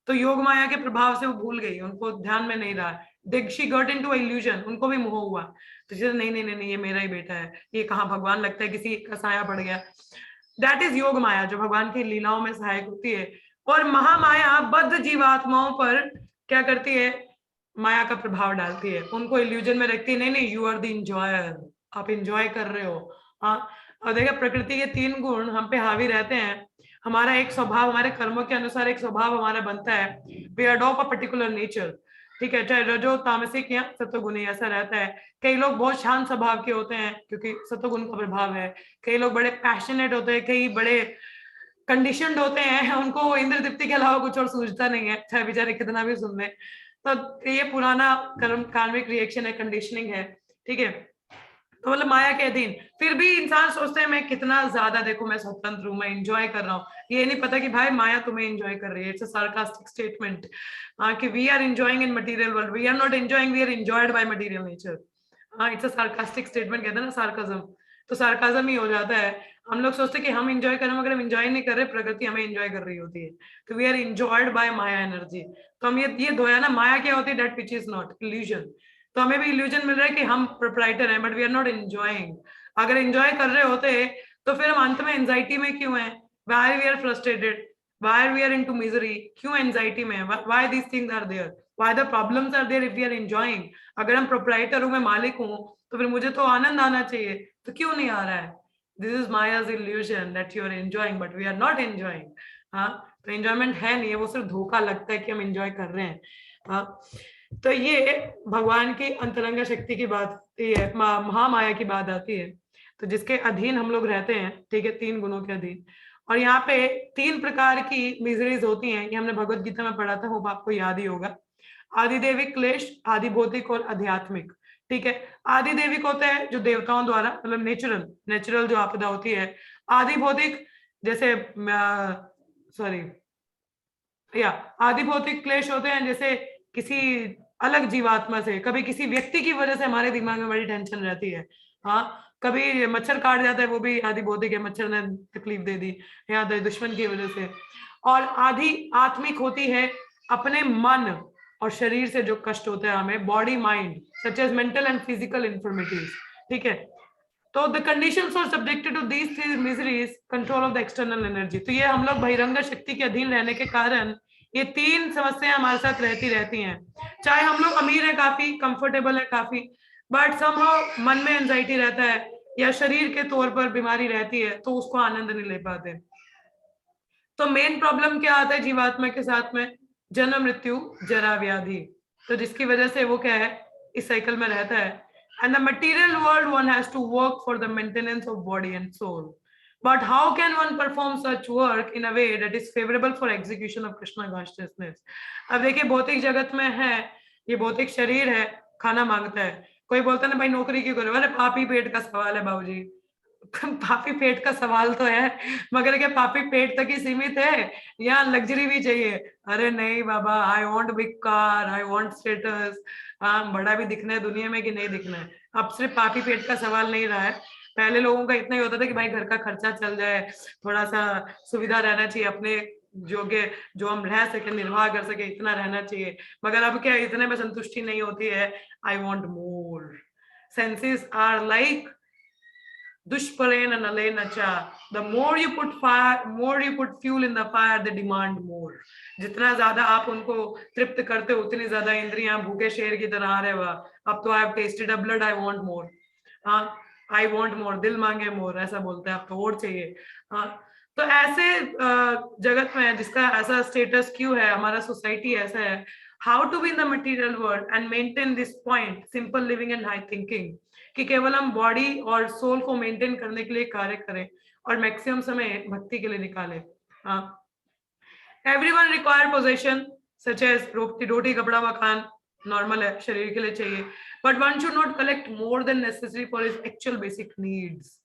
तो योग माया के प्रभाव से वो भूल गई, उनको ध्यान में नहीं रहा। शी गॉट इनटू इल्यूजन, उनको भी मोह हुआ, तो नहीं ये मेरा ही बेटा है, ये कहाँ भगवान लगता है, किसी का साया पड़ गया। दैट इज योग माया, जो भगवान की लीलाओं में सहायक होती है। और महामाया बद्ध जीवात्माओं पर क्या करती है? माया का प्रभाव डालती है, उनको इल्यूजन में रखती है, नहीं यू आर द एंजॉयर, आप एंजॉय कर रहे हो। हाँ, और देखिए प्रकृति के 3 गुण हम पे हावी रहते हैं। हमारा एक स्वभाव, हमारे कर्मों के अनुसार एक स्वभाव हमारा बनता है, we adopt a particular nature. ठीक है, चाहे रजो तामसिक या सत्वगुणी ऐसा रहता है। कई लोग बहुत शांत स्वभाव के होते हैं क्योंकि सत्वगुण का प्रभाव है, कई लोग बड़े पैशनेट होते हैं, कई बड़े कंडीशनड होते हैं, उनको इंद्र तृप्ति के अलावा कुछ और सूझता नहीं है, चाहे बेचारे कितना भी सुन ले। तो ये पुराना कर्मिक रिएक्शन है, कंडीशनिंग है। ठीक है, तो मतलब माया के अधीन। फिर भी इंसान सोचते हैं मैं कितना ज्यादा, देखो मैं स्वतंत्र हूँ, मैं एंजॉय कर रहा हूँ। ये नहीं पता कि भाई माया तुम्हें एंजॉय कर रही है। इट्स अ सार्कास्टिक स्टेटमेंट कि we are enjoying in material world, we are not enjoying, we are enjoyed by material nature. It's a sarcastic statement, कहते हैं ना सार्काज्म, तो सार्काज्म ही हो जाता है। हम लोग सोचते हैं कि हम एंजॉय कर रहे हैं, मगर हम एंजॉय नहीं कर रहे, प्रकृति हमें एंजॉय कर रही होती है। तो we are enjoyed by maya energy. तो हम ये धोया ना, माया क्या होती है, that which is not illusion. तो हमें भी इल्यूजन मिल रहा है कि हम प्रोप्राइटर हैं, but we are not enjoying. अगर एंजॉय कर रहे होते तो फिर हम अंत में एंजाइटी में क्यों हैं? Why we are frustrated, why we are into misery, क्यों एंजाइटी में, why these things are there, why the problems are there if we are enjoying. अगर हम प्रोप्राइटर हूं, मैं मालिक हूं, तो फिर मुझे तो आनंद आना चाहिए, तो क्यों नहीं आ रहा है? This is maya's illusion that you are enjoying but we are not enjoying. हाँ, तो एंजॉयमेंट है नहीं है, वो सिर्फ धोखा लगता है कि हम एंजॉय कर रहे हैं। हाँ, तो ये भगवान की अंतरंग शक्ति की बात आती है, महामाया की बात आती है, तो जिसके अधीन हम लोग रहते हैं, ठीक है, 3 गुणों के अधीन। और यहाँ पे 3 प्रकार की मिजरीज होती हैं, ये हमने भगवत गीता में पढ़ा था, वो आपको याद ही होगा। आदिदेविक क्लेश, आदि भौतिक और आध्यात्मिक। ठीक है, आदि देविक होता है जो देवताओं द्वारा, मतलब नेचुरल जो आपदा होती है। आदि भौतिक जैसे सॉरी या आदि भौतिक क्लेश होते हैं जैसे किसी अलग जीवात्मा से, कभी किसी व्यक्ति की वजह से हमारे दिमाग में बड़ी टेंशन रहती है। हाँ, कभी मच्छर काट जाता है, वो भी आदि भौतिक है, मच्छर ने तकलीफ दे दी या दुश्मन की वजह से। और आदि आत्मिक होती है अपने मन और शरीर से जो कष्ट होता है हमें, body mind such as mental and physical infirmities. ठीक है, तो the conditions are subjected to these three miseries, control of the external energy. तो ये हम लोग बहिरंग शक्ति के अधीन रहने के कारण ये 3 समस्याएं हमारे साथ रहती हैं। चाहे हम लोग अमीर है, काफी कंफर्टेबल है काफी, बट समहाउ मन में एंजाइटी रहता है या शरीर के तौर पर बीमारी रहती है, तो उसको आनंद नहीं ले पाते। तो मेन प्रॉब्लम क्या आता है जीवात्मा के साथ में? जन्म मृत्यु जरा व्याधि। तो जिसकी वजह से वो क्या है, इस साइकिल में रहता है। And the material world one has to work for the maintenance of body and soul. But how can one perform such work in a way that is favorable for execution of Krishna consciousness? अब देखिए, भौतिक जगत में है, ये भौतिक शरीर है, खाना मांगता है। कोई बोलता है ना भाई नौकरी क्यों करो? अरे पापी पेट का सवाल है बाबूजी। पापी पेट का सवाल तो है, मगर क्या पापी पेट तक ही सीमित है या लग्जरी भी चाहिए? अरे नहीं बाबा, I want big car, I want status. हाँ, बड़ा भी दिखना है दुनिया में कि नहीं दिखना है? अब सिर्फ पापी पेट का सवाल नहीं रहा है। पहले लोगों का इतना ही होता था कि भाई घर का खर्चा चल जाए, थोड़ा सा सुविधा रहना चाहिए, अपने योग्य जो हम रह सके, निर्वाह कर सके, इतना रहना चाहिए। मगर अब क्या, इतने में संतुष्टि नहीं होती है, I want more. Senses are like दुष्परेन नलेन चा, the more you put fire, more you put fuel in the fire, they demand more. जितना ज्यादा आप उनको तृप्त करते हो, उतनी ज्यादा इंद्रियां भूखे शेर की तरह आ रहे हुआ। अब तो I have tested a blood, I want मोर। हाँ, आई वांट मोर, दिल मांगे मोर, ऐसा बोलते हैं, अब तो और चाहिए। हाँ, तो ऐसे जगत में जिसका ऐसा स्टेटस क्यों है, हमारा सोसाइटी ऐसा है, how to be in the material world and maintain this point, simple living and high thinking, कि केवल हम बॉडी और सोल को मेंटेन करने के लिए कार्य करें और मैक्सिमम समय भक्ति के लिए निकालें। हाँ, everyone require possession such as roti kapda makaan, normal है, शरीर के लिए चाहिए, but one should not collect more than necessary for his actual basic needs.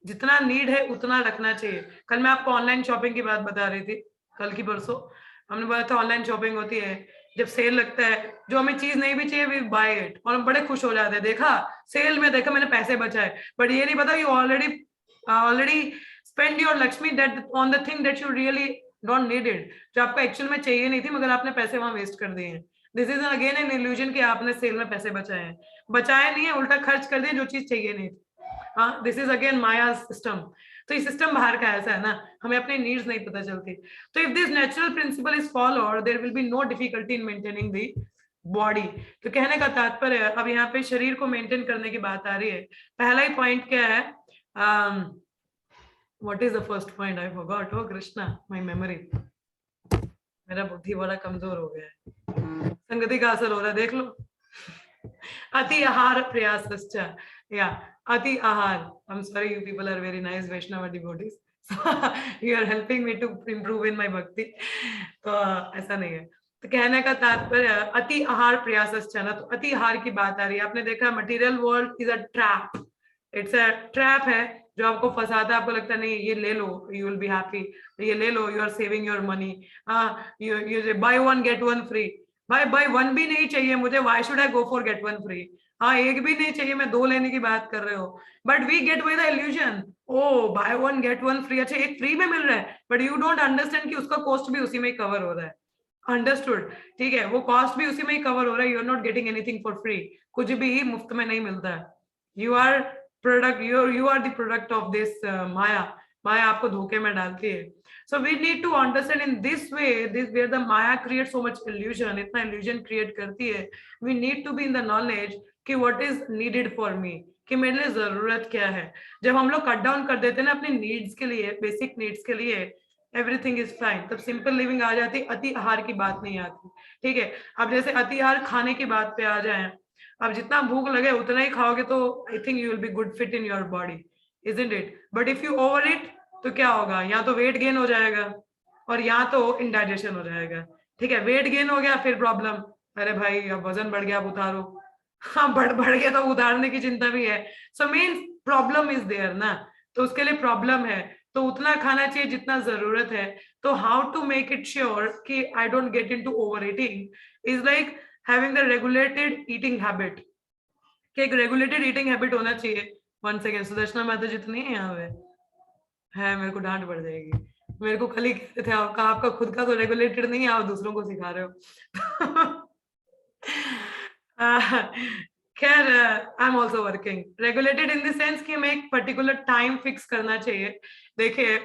जितना नीड है उतना रखना चाहिए। कल मैं आपको ऑनलाइन शॉपिंग की बात बता रही थी, कल की परसों हमने बताया था ऑनलाइन शॉपिंग होती है, जब सेल लगता है, जो हमें चीज नहीं भी चाहिए वी बाय इट, और हम बड़े खुश हो जाते हैं, देखा सेल में, देखा मैंने पैसे बचाए। बट ये नहीं पता you already spend your Lakshmi that on the thing that you really don't need it, जो आपको एक्चुअल में चाहिए नहीं थी, मगर आपने पैसे वहां वेस्ट कर दिए हैं। This is again an illusion कि आपने सेल में पैसे बचाए हैं। बचाए नहीं है, उल्टा खर्च कर दिए जो चीज चाहिए नहीं थी। हाँ, this is again Maya system. तो ये सिस्टम बाहर का ऐसा है ना, हमें अपनी नीड्स नहीं पता चलती। तो if this natural principle is followed, there will be no difficulty in maintaining the body. तो कहने का तात्पर्य, अब यहाँ पे शरीर को मेंटेन करने की बात आ रही है। पहला ही पॉइंट क्या है? What is the first point? I forgot. Oh Krishna, my memory, मेरा बुद्धि बड़ा कमजोर हो गया है, संगति का असर हो रहा है, देख लो। अति आहार प्रयासश्च, या अति आहार, I'm sorry, you people are very nice Vaishnava devotees, so you are helping me to improve in my bhakti. तो ऐसा नहीं है। तो कहने का तात्पर्य अति आहार प्रयासश्च ना, तो अति आहार की बात आ रही है। आपने देखा material world is a trap, it's a trap है जो आपको फंसाता है, आपको लगता है नहीं ये ले लो यू विल बी हैप्पी, ये ले लो you are saving your money, you buy one get one free, भाई बाय वन भी नहीं चाहिए मुझे, why should I go for get one free, हाँ एक भी नहीं चाहिए, मैं 2 लेने की बात कर रहे हो, but we get with the illusion oh buy one get one free, अच्छा एक फ्री में मिल रहा है, बट यू डोंट अंडरस्टैंड कि उसका कॉस्ट भी उसी में ही कवर हो रहा है, अंडरस्टूड, ठीक है, वो कॉस्ट भी उसी में ही कवर हो रहा है, you are not getting anything for free, कुछ भी मुफ्त में नहीं मिलता है, you are product, you are the product of this maya, माया आपको धोखे में डालती है, so we need to understand in this way, this where the maya creates so much illusion, इतना illusion create करती है, we need to be in the knowledge कि what is needed for me, कि मेरे लिए जरूरत क्या है, जब हम लोग कट डाउन कर देते हैं ना अपनी नीड्स के लिए, बेसिक नीड्स के लिए, एवरीथिंग इज फाइन, तब सिंपल लिविंग आ जाती, अति आहार की बात नहीं आती, ठीक है, अब जैसे अति आहार खाने की बात पे आ जाए, अब जितना भूख लगे उतना ही खाओगे तो I think you will be good fit in your body, isn't it, but if you over it तो क्या होगा, या तो वेट गेन हो जाएगा और या तो इंडाइजेशन हो जाएगा, ठीक है, वेट गेन हो गया फिर प्रॉब्लम, अरे भाई अब वजन बढ़ गया अब उतारो, हाँ बढ़ गया तो उतारने की चिंता भी है, so main problem is there ना, तो उसके लिए प्रॉब्लम है, तो उतना खाना चाहिए जितना जरूरत है, तो how to make it sure कि I don't get into overeating is like having the regulated eating habit, कि एक regulated eating habit होना चाहिए, वन सेकेंड, सुदर्शना माता जितनी है यहाँ पे है, मेरे को डांट पड़ जाएगी, मेरे को कल ही कहते थे आपका खुद का तो रेगुलेटेड नहीं है, आप दूसरों को सिखा रहे हो खैर I am also working, regulated in the sense कि हमें एक पर्टिकुलर टाइम फिक्स करना चाहिए, देखिए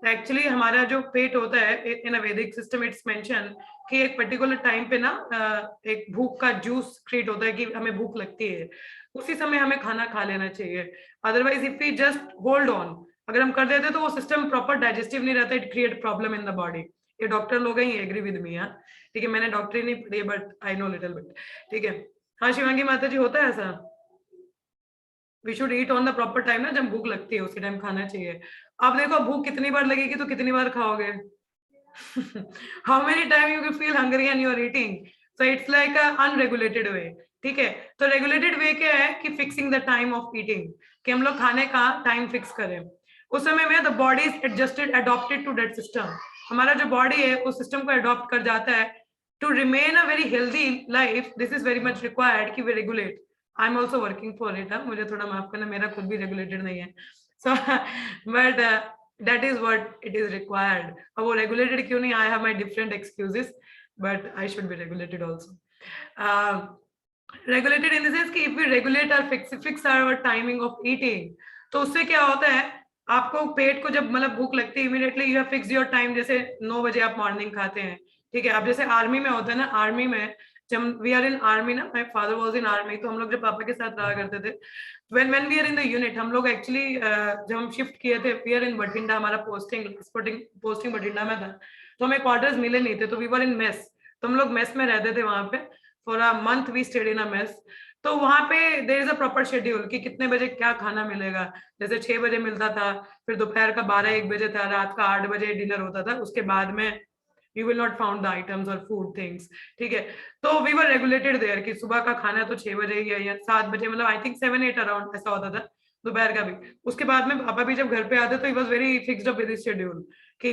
एक्चुअली हमारा जो पेट होता है इन अ वैदिक सिस्टम इट्स मेंशन कि एक पर्टिकुलर टाइम पे ना एक भूख का जूस क्रिएट होता है कि हमें भूख लगती है, उसी समय हमें खाना खा लेना चाहिए, otherwise if we just hold on, अगर हम कर देते तो वो सिस्टम प्रॉपर डाइजेस्टिव नहीं रहता, it create problem in the body, ये डॉक्टर लोग ही एग्री विद मी, ठीक है, मैंने डॉक्टरी नहीं पढ़ी but I know little bit, ठीक है, हाँ शिवांगी माता जी होता है ऐसा, we should eat on the proper time ना, जब भूख लगती है उसी टाइम खाना चाहिए, अब देखो भूख कितनी बार लगेगी तो कितनी बार खाओगे how many time you feel hungry and you are eating, so it's like a unregulated way, ठीक है, तो regulated way क्या है कि fixing the time of eating, कि हम लोग खाने का टाइम फिक्स करें, उस समय में the body is adjusted adopted to that system, हमारा जो बॉडी है उस सिस्टम को अडॉप्ट कर जाता है, to remain a very healthy life this is very much required कि we regulate, I am also working for it, मुझे थोड़ा माफ करना, मेरा खुद भी regulated नहीं है, so but that is what it is required, अब वो regulated क्यों नहीं, I have my different excuses but I should be regulated also, regulated in the sense कि if we regulate our fix our timing of eating, तो उससे क्या होता है, आपको पेट को जब मतलब भूख लगती है immediately you have fix your time, जैसे 9 बजे आप मॉर्निंग खाते हैं, ठीक है, अब जैसे आर्मी में होता है ना, आर्मी में जब वी आर इन आर्मी ना, my father was in army, तो हम लोग जब पापा के साथ रहा करते थे, when we are in the unit, हम लोग एक्चुअली जब हम शिफ्ट किए थे, we are in बठिंडा, हमारा पोस्टिंग बठिंडा में था, तो हमें क्वार्टर्स मिले नहीं थे, तो वी वर इन मेस, तो हम लोग मेस में रहते थे वहां पे, for a month we stayed in a mess, तो वहां पे there is a proper schedule कि कितने बजे क्या खाना मिलेगा, जैसे 6 बजे मिलता था, फिर दोपहर का 12-1 बजे था, रात का 8 बजे डिनर होता था, उसके बाद में you will not found the items or food things, ठीक है, तो we were regulated there कि सुबह का खाना तो 6 बजे ही है या 7 बजे, मतलब I think 7-8 अराउंड ऐसा होता था, दोपहर का भी, उसके बाद में पापा भी जब घर पे आते तो he was very fixed up with his schedule कि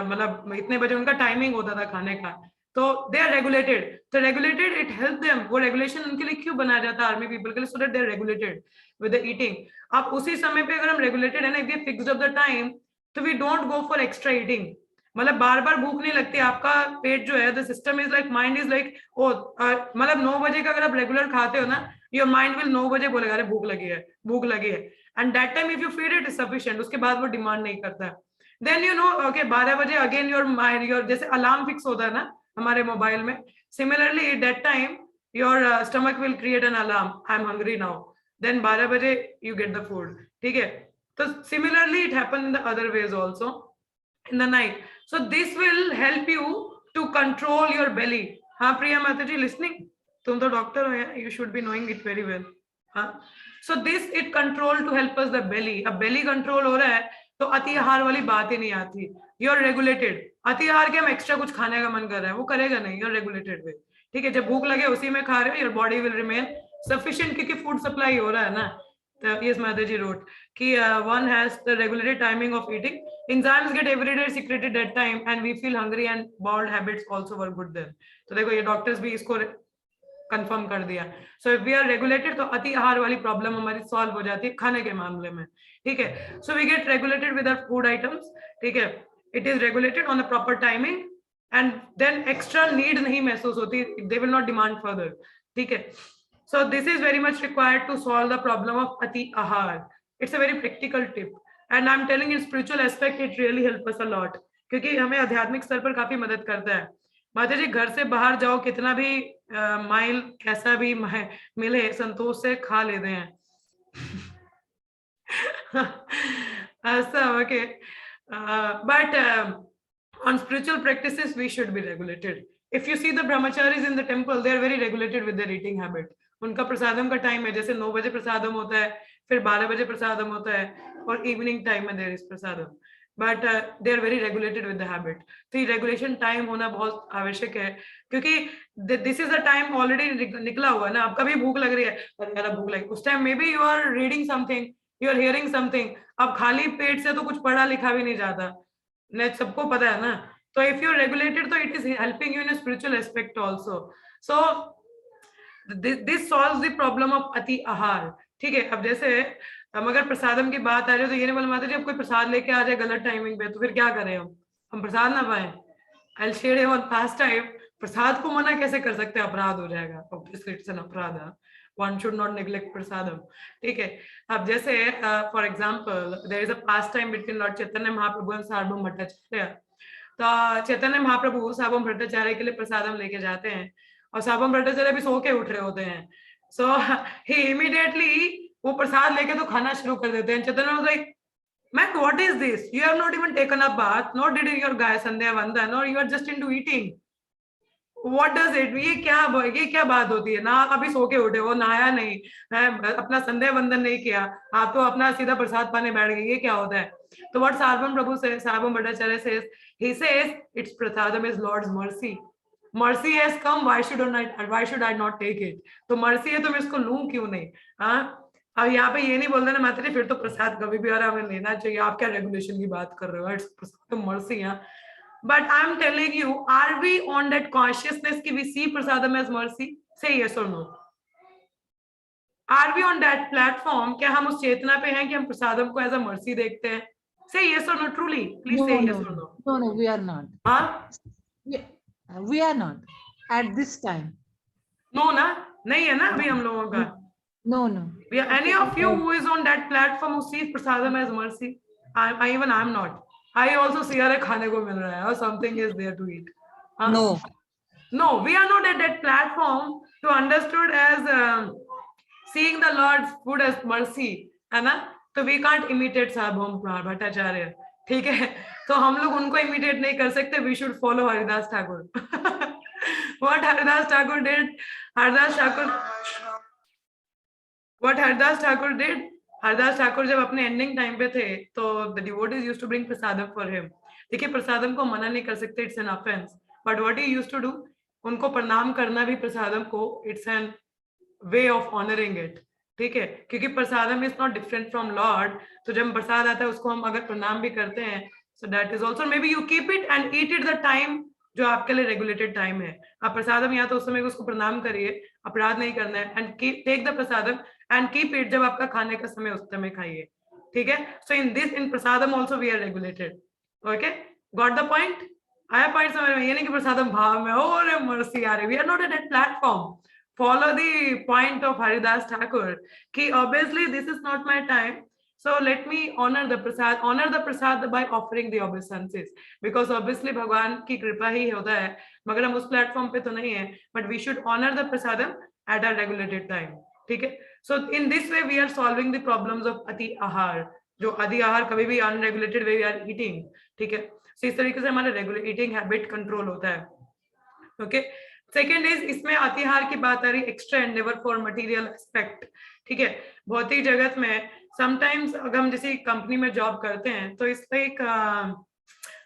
मतलब इतने बजे उनका टाइमिंग होता था खाने का, तो they are regulated, तो regulated it help them, वो रेगुलेशन उनके लिए क्यों बनाया जाता है आर्मी पीपल के लिए, so that they are regulated with the eating, आप उसी समय पे अगर हम regulated है ना, if we fixed up the time, तो we don't go for extra eating, मतलब बार बार भूख नहीं लगती, आपका पेट जो है, the system is like, mind is like, ओ मतलब 9 बजे का अगर आप रेगुलर खाते हो ना, योर माइंड विल 9 बजे बोलेगा अरे भूख लगी है, and that time if you feed it is sufficient, उसके बाद वो डिमांड नहीं करता, देन यू नो ओके 12 बजे अगेन योर माइंड, योर जैसे अलार्म फिक्स होता है ना हमारे मोबाइल में, similarly at that time your stomach will create an alarm, I am hungry now, then 12 बजे यू गेट द फूड, ठीक है, तो similarly it happen in the other ways also in the night, so this will help you to control your belly, हाँ प्रिया माता जी listening, तुम तो डॉक्टर हो यार, you should be knowing it very well, हाँ, so this it control to help us the belly, अब belly control हो रहा है तो अति आहार वाली बात ही नहीं आती, you are regulated, अति आहार के हम एक्स्ट्रा कुछ खाने का मन कर रहा है वो करेगा नहीं, you are regulated way, ठीक है, जब भूख लगे उसी में खा रहे हो, your body will remain sufficient क्योंकि फूड सप्लाई हो रहा है ना, Yes, Mataji wrote कि one has the regulated timing of eating. Enzymes get every day secreted that time, and we feel hungry and bowel habits also were good then. तो देखो ये डॉक्टर्स भी इसको कंफर्म कर दिया. So if we are regulated तो अति आहार वाली प्रॉब्लम हमारी सॉल्व हो जाती है खाने के मामले में. ठीक है. So we get regulated with our food items. ठीक है. It is regulated on the proper timing and then extra need नहीं महसूस होती. They will not demand further. ठीक है. So this is very much required to solve the problem of ati ahar. It's a very practical tip, and I'm telling you, spiritual aspect it really helps us a lot. क्योंकि हमें आध्यात्मिक स्तर पर काफी मदद करता है. माता जी घर से बाहर जाओ, कितना भी माइल कैसा भी मिले, संतोष से खा लेते हैं. ऐसा okay. But on spiritual practices we should be regulated. If you see the brahmacharis in the temple, they are very regulated with their eating habit. उनका प्रसादम का टाइम है, जैसे 9 बजे प्रसादम होता है, फिर 12 बजे प्रसादम होता है, और इवनिंग टाइम में there is prasadam. But they are very regulated with the habit. तो ये रेगुलेशन टाइम होना बहुत आवश्यक है, क्योंकि this is a time already निकला हुआ ना. आपका भी भूख लग रही है, ज्यादा भूख लगी उस time, maybe you are reading something, you are hearing something. अब खाली पेट से तो कुछ पढ़ा लिखा भी नहीं जाता, नहीं सबको पता है ना. तो इफ यू आर रेगुलेटेड तो it is helping you in a spiritual aspect also. So this solves the problem of अति आहार. ठीक है. अब जैसे हम अगर प्रसादम की बात आ रही है तो ये नहीं बोल माता जी अब कोई प्रसाद लेके आ जाए गलत टाइमिंग पे तो फिर क्या करें हम प्रसाद ना पाए. I share one pastime. प्रसाद को मना कैसे कर सकते हैं, अपराध हो जाएगा. ऑब्वियसली इट्स एन अपराध. One should not neglect prasadam. ठीक है. अब जैसे for example there is a pastime between Lord Chaitanya Mahaprabhu and Sarvabhauma Bhattacharya. तो चैतन्य महाप्रभु सार्वभौम भट्टाचार्य के लिए प्रसादम लेके जाते हैं, और सार्वभौम भट्टाचार्य भी सो के उठ रहे होते हैं. सो ही इमीडिएटली वो प्रसाद लेके तो खाना शुरू कर देते हैं. Chaitanya was like, man what is this, you have not even taken a bath, not did your गाय संध्या वंदन, और you are just into eating. What does it, ये क्या बात होती है ना. अभी सो के उठे, वो नहाया नहीं है, अपना संध्या वंदन नहीं किया, आप तो अपना सीधा प्रसाद पाने बैठ गए, ये क्या होता है. तो व्हाट सार्वभौम प्रभु से Sarvabhauma Bhattacharya says, he says it's prasadam is Lord's mercy. Mercy has come, why should I not take it. तो मर्सी है तो मैं इसको लूं क्यों नहीं. हाँ. अब यहाँ पे ये नहीं बोलते ना माता जी फिर तो प्रसाद कभी भी हमें लेना चाहिए, आप क्या रेगुलेशन की बात कर रहे हो, it's mercy. But I'm telling you, are we on that consciousness कि we see prasadam as mercy? Say yes or no. Are we on that platform? क्या हम उस चेतना पे हैं कि हम प्रसादम को as a mercy देखते हैं? Say yes or no, truly. Please say yes or no. No, we are not. हाँ? We are not at this time. No ना? नहीं है ना अभी हम लोगों का? No. We are any of you who is on that platform who sees prasadam as mercy? I'm not. I also see अरे खाने को मिल रहा है or something is there to eat. No, we are not at that platform to understood as seeing the Lord's food as mercy, है ना. तो we can't imitate सार्वभौम भट्टाचार्य. ठीक है. तो हम लोग उनको imitate नहीं कर सकते. We should follow Haridas Thakur. What Haridas Thakur did? What Haridas Thakur did? Hardas Thakur जब अपने एंडिंग टाइम पे थे तो the devotees used to bring prasadam for him. देखिए प्रसादम को मना नहीं कर सकते, it's an offence. But what he used to do, उनको प्रणाम करना भी प्रसादम को, it's an way of honouring it. ठीक है. क्योंकि prasadam is not different from Lord. तो जब प्रसाद आता है उसको हम अगर प्रणाम भी करते हैं, so that is also may be you keep it and eat it the time जो आपके लिए रेगुलेटेड टाइम है. आप प्रसादम या तो उस समय उसको प्रणाम करिए, अपराध नहीं करना है, and take the prasadam and keep it जब आपका खाने का समय उस समय खाइए. ठीक है. So in prasadam also we are regulated. Okay, got the point? आया पॉइंट समझ में. ये नहीं कि प्रसादम भाव में हो रे मर्सी आ रही. We are not at that platform. Follow the point of Haridas Thakur कि obviously this is not my time, so let me honor the prasad by offering the obeisances, because obviously भगवान की कृपा ही होता है, मगर हम उस प्लेटफॉर्म पे तो नहीं है. But we should honor the prasadam at a regulated time. ठीक है. So in this way we are solving the problems of ati ahar. जो अति आहार कभी भी unregulated way we are eating. ठीक है. So इस तरीके से हमारा रेगुलर ईटिंग हैबिट कंट्रोल होता है. ओके. सेकेंड इज, इसमें अति आहार की बात आ रही, extra Endeavour for material aspect. ठीक है. भौतिक जगत में समटाइम्स अगर हम जैसे कंपनी में जॉब करते हैं तो इसमें एक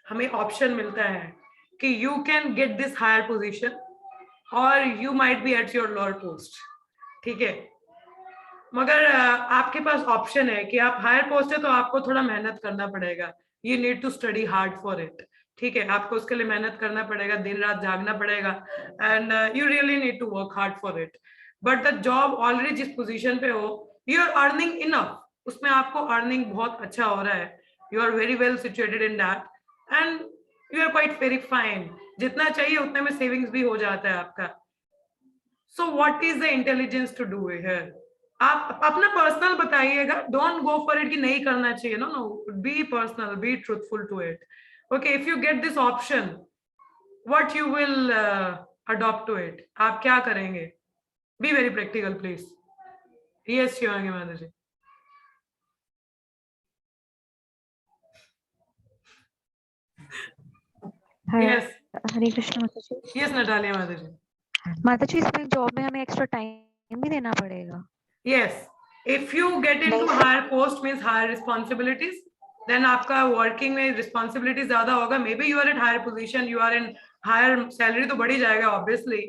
हमें ऑप्शन मिलता है कि you can get this higher position और you might be at your lower post. ठीक है. मगर आपके पास ऑप्शन है कि आप हायर पोस्ट है तो आपको थोड़ा मेहनत करना पड़ेगा. You need to study hard for it. ठीक है, आपको उसके लिए मेहनत करना पड़ेगा, दिन रात जागना पड़ेगा, and you really need to work hard for it. But the job already जिस पोजीशन पे हो, यू आर अर्निंग इनफ, उसमें आपको अर्निंग बहुत अच्छा हो रहा है, you are very well situated in that, and you are quite very fine. जितना चाहिए उतने में सेविंग्स भी हो जाता है आपका. So what is the intelligence to do here? आप अपना पर्सनल बताइएगा, डोंट गो फॉर इट कि नहीं करना चाहिए. No no, be personal, be truthful to it. Okay, if you get this option, what you will adopt to it? आप क्या करेंगे? Be very practical please. Yes Shivangi Madhav ji. Yes Hare Krishna mata ji. Yes Natalia Madhav ji. Mata ji, इसमें जॉब में हमें एक्स्ट्रा टाइम भी देना पड़ेगा? Yes, if you get into higher post means higher responsibilities, then आपका working में responsibility ज्यादा होगा. Maybe you are at higher position, you are in higher salary तो बढ़ ही जाएगा obviously,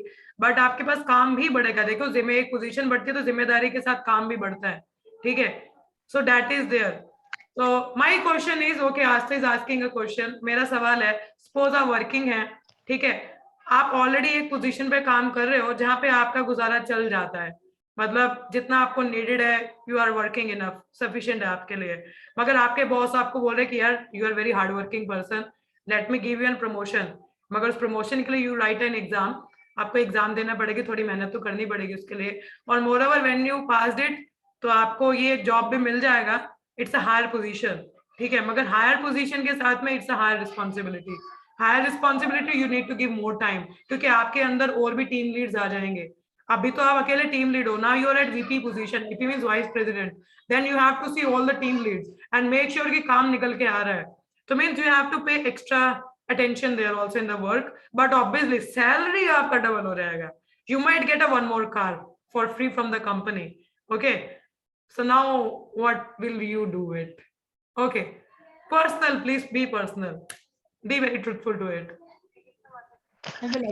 but आपके पास काम भी बढ़ेगा. देखो, एक पोजीशन बढ़ती है तो जिम्मेदारी के साथ काम भी बढ़ता है. ठीक है, so that is there. So my question is, okay, Asta is asking a question. मेरा सवाल है, suppose आप working है, ठीक है, आप ऑलरेडी एक पोजीशन पे काम कर रहे हो जहाँ पे आपका गुजारा चल जाता है, मतलब जितना आपको नीडेड है, you are working enough, sufficient है आपके लिए. मगर आपके बॉस आपको बोल रहे कि यार you are very hard working person, let me give you an promotion. मगर उस प्रमोशन के लिए यू राइट एन एग्जाम, आपको एग्जाम देना पड़ेगी, थोड़ी मेहनत तो करनी पड़ेगी उसके लिए, और more over when you passed it तो आपको ये जॉब भी मिल जाएगा. इट्स अ हायर पोजीशन, ठीक है, मगर हायर पोजीशन के साथ में it's a higher responsibility. Higher responsibility you need to give more time, क्योंकि आपके अंदर और भी टीम लीड्स आ जाएंगे. अभी तो आप अकेले टीम लीड हो. Now you are at VP position, VP means vice president, then you have to see all the team leads and make sure कि काम निकल के आ रहा है. तो means you have to pay extra attention there also in the work, but obviously salary आपका डबल हो जाएगा. You might get a one more car for free from the company. Okay, so now what will you do it? Okay, personal, please be personal, be very truthful to it.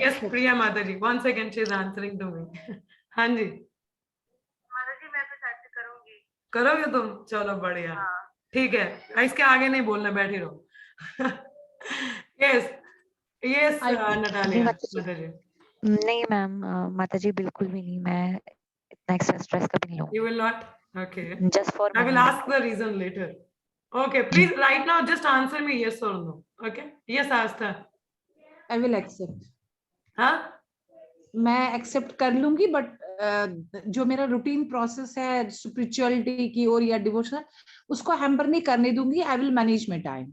Yes, Priya Mataji, once again she is answering to me. हाँ जी, माता जी मैं तो शायद से करूंगी. करोगे तुम? चलो बढ़िया. हाँ. ठीक है, इसके आगे नहीं बोलना, बैठी रहो. यस यस नटालिया माताजी. नहीं मैम, माता जी बिल्कुल भी नहीं. मैं इतना एक्स्ट्रा स्ट्रेस कभी नहीं लूंगी. You will not? Okay. Just for I will ask the reason later. Okay, please right now just answer me yes or no. Okay? Yes, Asta. I will accept. हाँ? मैं एक्सेप्ट कर लूंगी, बट जो मेरा रूटीन प्रोसेस है स्पिरिचुअलिटी की और या डिवोशनल, उसको हैम्पर नहीं करने दूंगी. I will manage my time.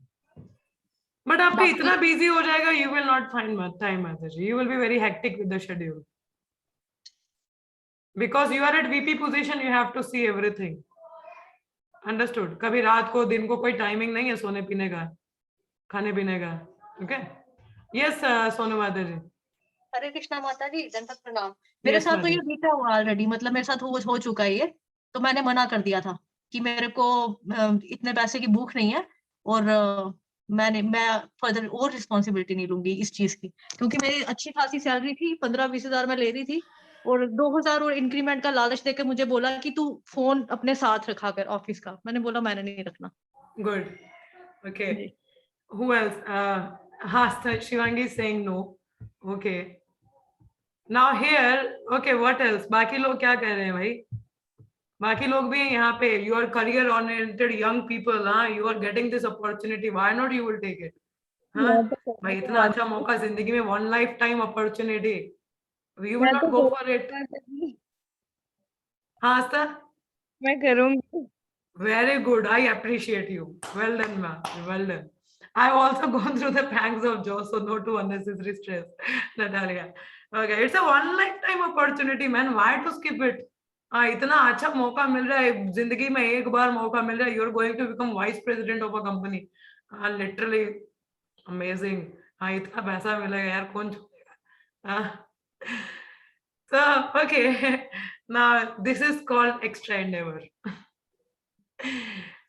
But आपका इतना बिजी हो जाएगा, you will not find time, Mataji. You will be very hectic with the schedule. Because you are at VP position, you have to see everything. Understood? कभी रात को दिन को कोई टाइमिंग नहीं है सोने पीने का, खाने पीने का. Okay? Yes, सोनू माता जी. हरे कृष्णा माता जी, दंडवत प्रणाम. मेरे साथ तो ये बीता हुआ ऑलरेडी, मतलब मेरे साथ हो चुका है ये. तो मैंने मना कर दिया था कि मेरे को इतने पैसे की भूख नहीं है, और मैं फर्दर और रिस्पॉन्सिबिलिटी नहीं लूंगी इस चीज की, क्योंकि मेरी अच्छी खासी सैलरी थी, 15-20 हजार मैं ले रही थी, और 2000 और इंक्रीमेंट का लालच देकर मुझे बोला कि तू फोन अपने साथ रखा कर ऑफिस का. मैंने बोला मैंने नहीं रखना. Good. Okay. Who else? Hasta Shivangi is saying no. Okay. Now here, okay, what else? बाकी लोग क्या कह रहे हैं भाई? बाकी लोग भी यहाँ पे, you are career oriented young people, हाँ, you are getting this opportunity. Why not you will take it? हाँ, भाई इतना अच्छा मौका जिंदगी में, one lifetime opportunity. You will not go for it. हाँ आस्था? मैं करूंगी. Very good. I appreciate you. Well done, ma'am. Well done. I've also gone through the pangs of joy, so no to unnecessary stress, Natalia. Okay, it's a one lifetime opportunity, man. Why to skip it? हाँ, इतना अच्छा मौका मिल रहा है जिंदगी में, एक बार मौका मिल रहा है. You're going to become vice president of a company. हाँ, literally amazing. हाँ, इतना पैसा मिलेगा यार, कौन छोड़ेगा? So okay, now this is called extra endeavor.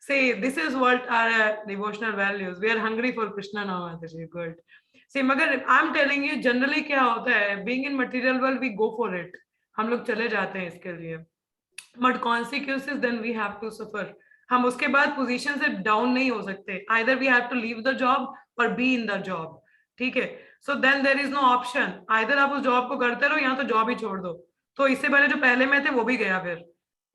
See, this is what our devotional values. We are hungry for Krishna now, Mataji. Good. See, मगर I'm telling you, generally क्या होता है, being in material world, we go for it. हम लोग चले जाते हैं इसके लिए. but consequences then we have to suffer. हम उसके बाद पोजीशन से डाउन नहीं हो सकते, either we have to leave the job or be in the job, ठीक है. So then there is no option, either आप उस जॉब को करते रहो या तो जॉब ही छोड़ दो. तो इससे पहले जो पहले में थे वो भी गया फिर.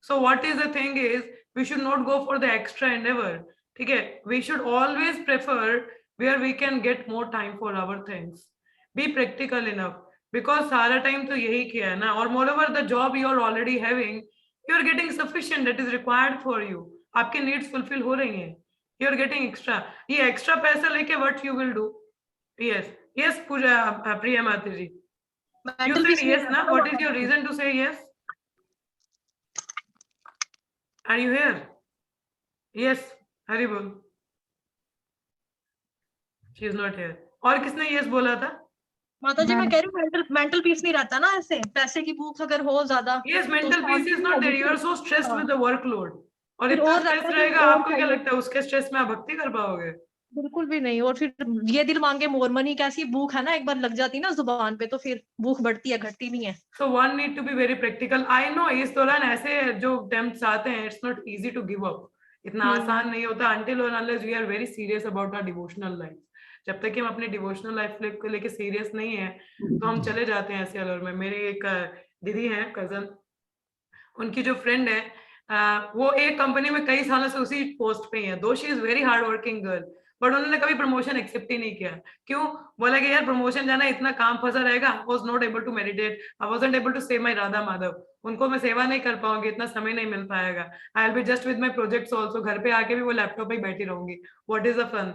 So what is the thing is we should not go for the extra endeavor, ठीक है. We should always prefer where we can get more time for our things. Be practical enough, because सारा टाइम तो यही किया है ना. और moreover the job you are already having, you are getting sufficient, that is required for you. आपके needs fulfill हो रही हैं, you are getting extra. ये extra पैसा लेके what you will do? Yes, yes, Pooja, Priya Mati ji. You said yes, na? What is your reason to say yes? Are you here? Yes, हरी बोल. She is not here. और किसने yes बोला था? माता जी मैं कह रही हूँ मेंटल पीस नहीं रहता ना ऐसे, पैसे की भूख अगर हो ज्यादा. Yes, mental peace is not there. You are so stressed with the workload. और इतना स्ट्रेस रहेगा, आपको क्या लगता है उसके स्ट्रेस में आप भक्ति कर पाओगे? बिल्कुल भी नहीं. और फिर ये दिल मांगे मोर मनी, कैसी भूख है ना, एक बार लग जाती ना जुबान पे तो फिर भूख बढ़ती है, घटती नहीं है. So one need to be very practical. I know इस दौरान ऐसे जो attempts आते हैं, it's not easy to give up. इतना आसान नहीं होता until or unless we are very serious about our devotional life. जब तक कि हम अपनी डिवोशनल लाइफ को लेके सीरियस नहीं है तो हम चले जाते हैं ऐसे अलवर में. मेरी एक दीदी है कजन, उनकी जो फ्रेंड है वो एक कंपनी में कई सालों से उसी पोस्ट पे है. दो she is very hard working girl, but उन्होंने कभी प्रमोशन एक्सेप्ट ही नहीं किया. क्यों? बोला कि यार प्रमोशन जाना इतना काम फंसा रहेगा. I was not able to meditate, I wasn't able to serve my Radha Madhav. उनको मैं सेवा नहीं कर पाऊंगी, इतना समय नहीं मिल पाएगा. I will be just with my projects also. घर पे आके भी वो लैपटॉप पे बैठी रहूंगी. What is the fun?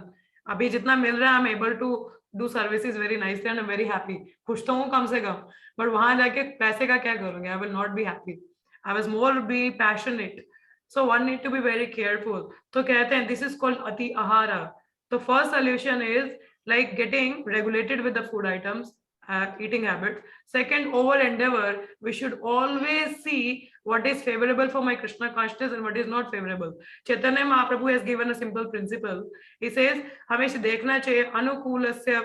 अभी जितना मिल रहा है I am able to do services very nicely and I am very happy. खुश तो हूँ कम से कम, बट वहां जाके पैसे का क्या करूंगी? I will not be happy. I was more be passionate. So one need to be very careful. तो कहते हैं this is called ati ahara. The first solution is like getting regulated with the food items, eating habits. Second, over endeavor. We should always see what is favorable for my Krishna consciousness and what is not favorable. Chaitanya Mahaprabhu has given a simple principle. He says हमें देखना चाहिए अनुकूलस्य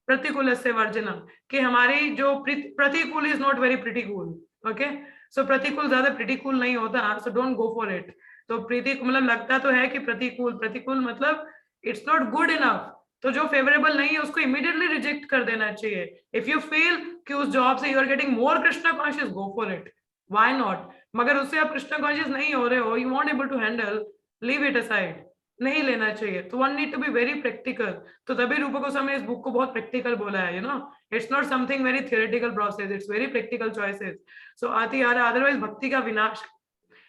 प्रतिकूलस्य वर्जनम, कि हमारी जो प्रतिकूल is not very pretty cool. Okay? So प्रतिकूल ज्यादा प्रतिकूल नहीं होता. So don't go for it. तो प्रतिकूल मतलब लगता तो है कि प्रतिकूल मतलब it's not good enough. तो जो फेवरेबल नहीं है उसको इमीडिएटली रिजेक्ट कर देना चाहिए. इफ यू फील कि उस जॉब से you are getting more Krishna conscious, go for it. Why not? मगर उससे आप कृष्णा कॉन्शियस नहीं हो रहे हो, you won't able to handle, leave it aside. नहीं लेना चाहिए. तो one need to be very practical. तो तभी रूपा गोस्वामी ने इस बुक को बहुत प्रैक्टिकल बोला है. You know, it's not something very theoretical process, it's very practical choices. So आती आ रहा, अदरवाइज भक्ति का विनाश.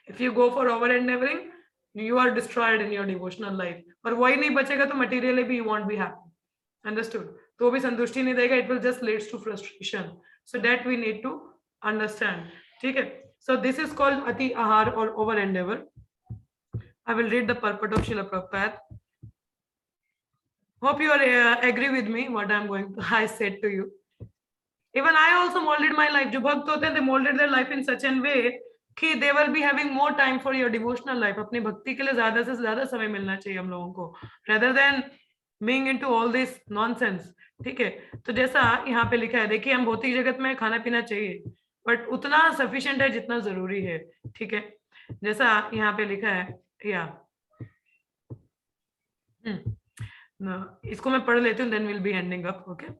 If you go for over endeavouring, you are destroyed in your devotional life. और वही नहीं बचेगा तो materially भी you won't be happy. Understood? तो भी संतुष्टि नहीं देगा. It will just leads to frustration. So that we need to understand. ठीक है? So this is called ati ahar or over endeavor. I will read the purport of Srila Prabhupada. Hope you are agree with me what I said to you. Even I also molded my life. जो भक्त होते हैं, they molded their life in such a way कि they will be having more time for your devotional life. अपनी भक्ति के लिए ज्यादा से ज्यादा समय मिलना चाहिए हम लोगों को, rather than being into all this nonsense. ठीक है? तो जैसा यहाँ पे लिखा है, देखिए हम भौतिक जगत में खाना पीना चाहिए, बट उतना सफिशिएंट है जितना जरूरी है. ठीक है? जैसा यहाँ पे लिखा है, या इसको मैं पढ़ लेती हूँ, then we'll be ending up. Okay?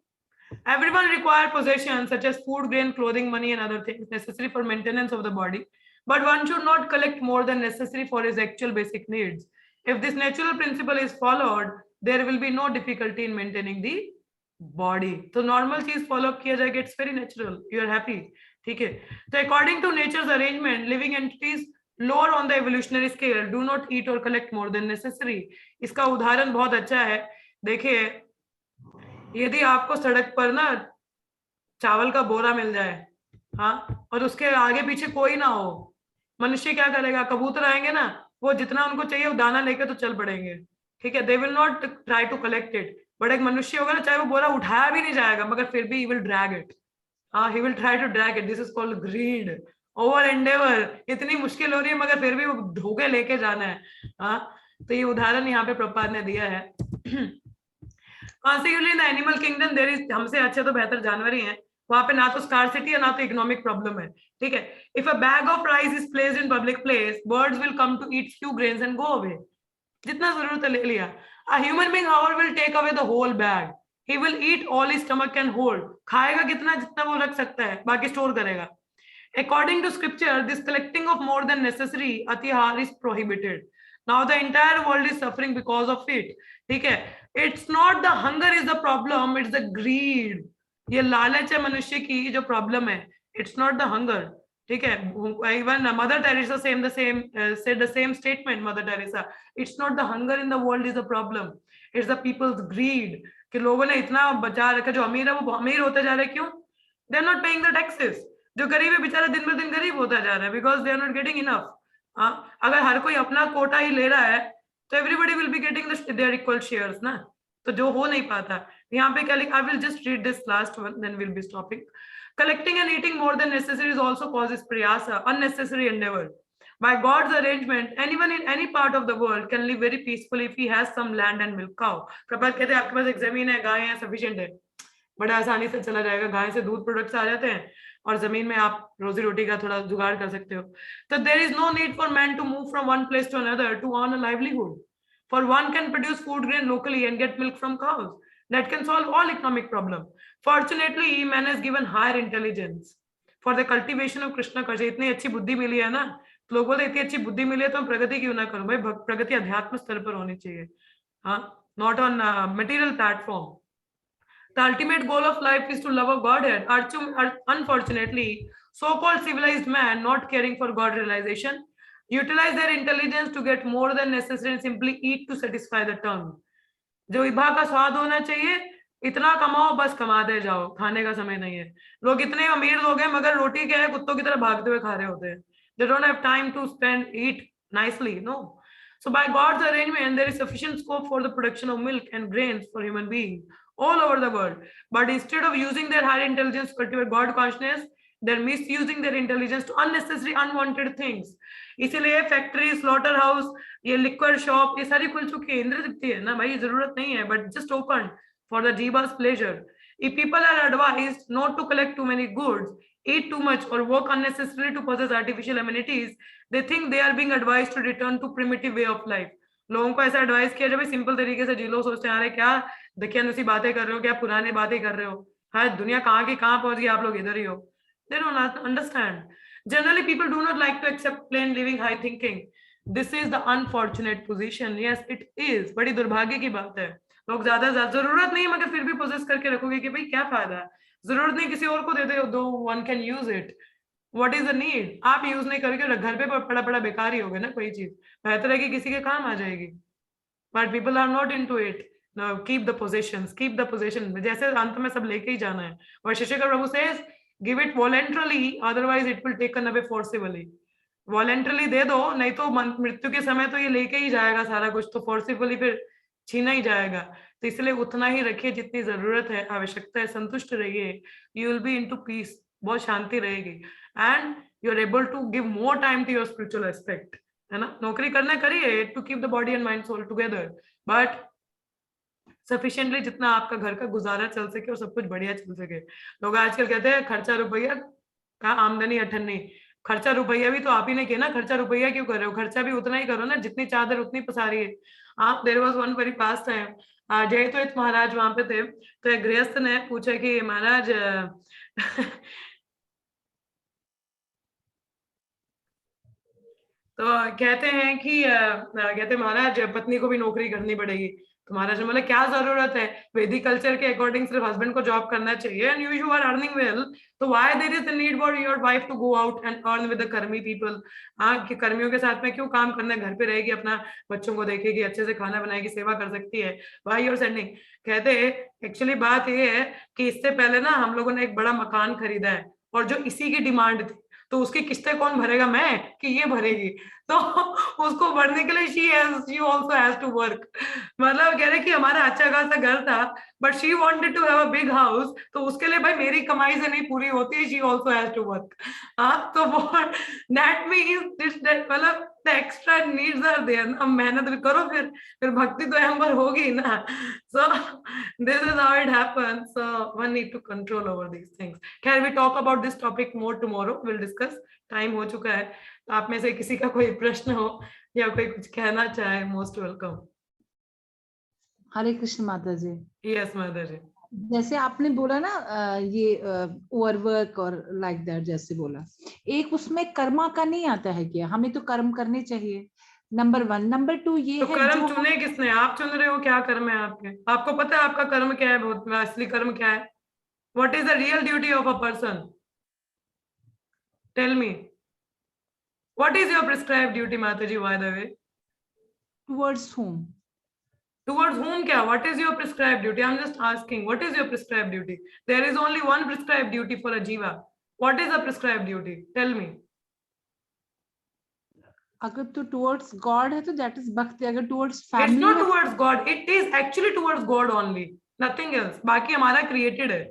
Everyone requires possessions such as food, grain, clothing, money, and other things necessary for maintenance of the body. But one should not collect more than necessary for his actual basic needs. If this natural principle is followed, there will be no difficulty in maintaining the body. तो normal चीज follow किया जाएगा, it's very natural. You are happy. ठीक है? So according to nature's arrangement, living entities lower on the evolutionary scale do not eat or collect more than necessary. इसका उदाहरण बहुत अच्छा है. देखिए, यदि आपको सड़क पर ना चावल का बोरा मिल जाए, हाँ, और उसके आगे पीछे कोई ना हो, मनुष्य क्या करेगा? कबूतर आएंगे ना, वो जितना उनको चाहिए वो दाना लेकर तो चल पड़ेंगे. ठीक है? They will not try to collect it. But एक मनुष्य होगा ना, चाहे वो बोरा उठाया भी नहीं जाएगा, मगर फिर भी he will drag it. He will try to drag it. This is called greed, over endeavour. इतनी मुश्किल हो रही है मगर फिर भी वो ढोके लेके जाना है. हाँ, तो ये उदाहरण यहाँ पे प्रभुपाद ने दिया है. Consequently, in the animal kingdom, there is, हमसे अच्छे तो बेहतर जानवर ही हैं, वहां पे ना तो स्कार्सिटी है ना तो इकोनॉमिक प्रॉब्लम है, ठीक है। If a bag of rice is placed in public place, birds will come to eat few grains and go away. जितना जरूरत है ले लिया। A human being, however, will take away the whole bag. He will eat all his stomach can hold. खाएगा कितना, जितना वो रख सकता है, बाकी स्टोर करेगा। According to scripture, this collecting of more than necessary atihar is prohibited. Now the entire world is suffering because of it. ठीक है, it's not the hunger is the problem, it's the greed. ये लालच है मनुष्य की जो प्रॉब्लम है, it's not the hunger. ठीक है, even Mother Teresa said the same statement. Mother Teresa, it's not the hunger in the world is the problem, it's the people's greed. कि लोगों ने इतना बचा रखा, जो अमीर है वो अमीर होता जा रहा है, क्यों? They are not paying the taxes. जो गरीब है बेचारा दिन ब दिन गरीब होता जा रहा है, because they are not getting enough. अगर हर कोई अपना कोटा ही ले रहा है तो everybody will be getting their equal shares ना, तो जो हो नहीं पाता। यहाँ पे क्या लिखा, I will just read this last one, then we'll be stopping. Collecting and eating more than necessary is also causes priyasa, unnecessary endeavor. By God's arrangement, anyone in any part of the world can live very peacefully if he has some land and milk cow. प्रभात कहते हैं आपके पास एक जमीन है, गाय है, sufficient है, बड़ा आसानी से चला जाएगा। गाय से दूध प्रोडक्ट्स आ जाते हैं और जमीन में आप रोजी रोटी का थोड़ा जुगाड़ कर सकते हो। तो there is no need for man to move from one place to another to earn a livelihood. For one can produce food grain locally and get milk from cows. That can solve all economic problem. Fortunately, man has given higher intelligence for the cultivation of Krishna consciousness. इतनी अच्छी बुद्धि मिली है ना, लोग बोलते इतनी अच्छी बुद्धि मिली है तो हम प्रगति क्यों ना करूं? भाई प्रगति अध्यात्म स्तर पर होनी चाहिए, हाँ, not on material platform. The ultimate goal of life is to love a Godhead. Unfortunately, so-called civilized man, not caring for God realization, utilize their intelligence to get more than necessary and simply eat to satisfy the tongue. जो इबा का स्वाद होना चाहिए, इतना कमाओ बस कमाते जाओ, खाने का समय नहीं है। लोग इतने अमीर लोग हैं मगर रोटी क्या है, कुत्तों की तरह भागते हुए खा रहे होते हैं। They don't have time to eat nicely, no. So by God's arrangement, there is sufficient scope for the production of milk and grains for human beings all over the world. But instead of using their higher intelligence to cultivate God consciousness, they're misusing their intelligence to unnecessary, unwanted things. इसीलिए फैक्ट्री, स्लॉटर हाउस, ये लिक्वर शॉप, ये सारी खुल चुकी है। इंद्र दिखती है ना भाई, जरूरत नहीं है, but just open for the jiva's pleasure. If people are advised not to collect too many goods, eat too much, or work unnecessarily to possess artificial amenities, they think they are being advised to return to primitive way of life. लोगों को ऐसा एडवाइस किया जाए सिंपल तरीके से जी लो, सोचते हैं अरे क्या दकियानुसी बातें कर रहे हो, क्या पुरानी बातें कर रहे हो, हाँ दुनिया कहाँ की कहाँ पहुंच गई, आप लोग इधर ही हो। They don't understand. Generally, people do not like to accept plain living, high thinking. This is the unfortunate position. Yes, it is. बड़ी दुर्भाग्य की बात है। लोग ज्यादा जरूरत नहीं मगर फिर भी पोजेस करके रखोगे कि भाई क्या फायदा, जरूरत नहीं किसी और को दे दो, one can use it. What is the need? आप यूज नहीं करोगे, घर पे पड़ा पड़ा बेकार ही होगा ना कोई चीज, बेहतर है कि किसी के काम आ जाएगी। But people are not into it. No, keep the possessions, keep the possession. जैसे अंत में सब लेके ही जाना है। और शिशिकर प्रभु says, give it voluntarily, otherwise it will taken away forcibly. Voluntarily दे दो, नहीं तो मृत्यु के समय तो ये लेके ही जाएगा सारा कुछ, तो forcibly फिर छीना ही जाएगा। तो इसलिए उतना ही रखिए जितनी जरूरत है, आवश्यकता है, संतुष्ट रहिए। You will be into peace, बहुत शांति रहेगी, and you are able to give more time to your spiritual aspect, है ना। नौकरी करना करिए to keep the body and mind soul together, but sufficiently जितना आपका घर का गुजारा चल सके और सब कुछ बढ़िया चल सके। लोग आजकल कहते हैं खर्चा रुपया का आमदनी अठन्नी। खर्चा रुपया भी तो आप ही ने किया ना, खर्चा रुपया क्यों कर रहे हो? खर्चा भी उतना ही करो ना, जितनी चादर उतनी पसारी है। आप there was one very pastime, जयतोत महाराज वहां पे थे, तो एक गृहस्थ ने पूछा कि महाराज तो कहते हैं कि कहते महाराज पत्नी को भी नौकरी करनी पड़ेगी। तो महाराज ने बोला क्या जरूरत है, वैदिक कल्चर के अकॉर्डिंग सिर्फ हस्बैंड को जॉब करना चाहिए, and you are earning well, तो why there is the need for your wife to go out and earn with the कर्मी पीपल। हाँ, कि कर्मियों के साथ में क्यों काम करना है, घर पे रहेगी, अपना बच्चों को देखेगी, अच्छे से खाना बनाएगी, सेवा कर सकती है, व्हाई यू आर सेंडिंग। कहते एक्चुअली बात ये है कि इससे पहले ना हम लोगों ने एक बड़ा मकान खरीदा है, और जो इसी की डिमांड थी, तो उसकी किस्तें कौन भरेगा, मैं कि ये भरेगी, तो उसको भरने के लिए she also has to work। मतलब कह रहे कि हमारा अच्छा खासा घर था, but she wanted to have a big house, तो उसके लिए भाई मेरी कमाई से नहीं पूरी होती, she also has to work. हाँ, तो वो दैट मींस मतलब the extra needs are there ना, मेहनत भी करो, फिर भक्ति तो एम्बर होगी ना। So this is how it happens, so one need to control over these things. खैर, we talk about this topic more tomorrow, will discuss. Time हो चुका है, तो आप में से किसी का कोई प्रश्न हो या कोई कुछ कहना चाहे, मोस्ट वेलकम। हरे कृष्ण माता जी। यस मदर जी। जैसे आपने बोला ना ये ओवरवर्क और लाइक दैट, जैसे बोला, एक उसमें कर्मा का नहीं आता है क्या? हमें तो कर्म करने चाहिए, नंबर 1। नंबर 2 ये तो है कर्म जो चुने किसने? आप चुन रहे हो, क्या कर्म है आपके? आपको पता है आपका कर्म क्या है, बहुत असली कर्म क्या है? What is the real duty of a person? Tell me, what is your prescribed duty mata ji, by the way? Towards home. Towards whom kya? What is your prescribed duty? I'm just asking, what is your prescribed duty? There is only one prescribed duty for a jiva. What is the prescribed duty? Tell me. अगर तो टुवर्ड्स गॉड है तो दैट इज भक्ति, अगर टुवर्ड्स It's फैमिली not है towards God. It is actually towards God only. Nothing else. बाकी हमारा created है.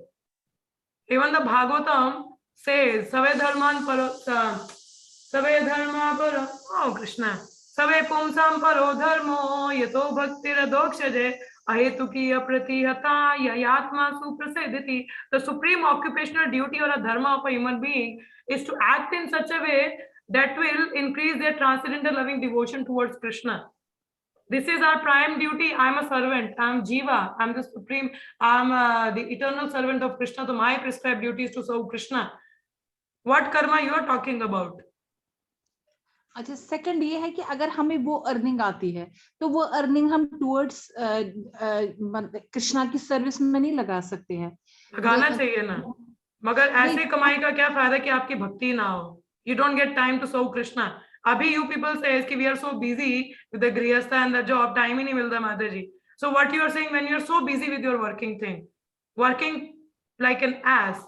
Even the Bhagavatam says, "Save dharman paro, save dharma paro." Oh Krishna. Save pumsam paro dharmo yato bhaktiradokshade ahetuki apratihata yayatma suprasidhiti. The supreme occupational duty or a dharma of a human being is to act in such a way that will increase their transcendental loving devotion towards Krishna. This is our prime duty. I'm a servant. I'm Jiva. I'm the supreme. I'm the eternal servant of Krishna. So my prescribed duty is to serve Krishna. What karma you are talking about? अच्छा, सेकंड ये है कि अगर हमें वो अर्निंग आती है तो वो अर्निंग हम टुवर्ड्स कृष्णा की सर्विस में नहीं लगा सकते हैं। लगाना चाहिए ना, मगर ऐसे नहीं, कमाई का क्या फायदा कि आपकी भक्ति ना हो? You don't get time to serve Krishna. अभी you people say कि we are so busy with the grihastha and the job, time ही नहीं मिलता माता जी. So what you are saying, when you are so busy with your working thing, working like an ass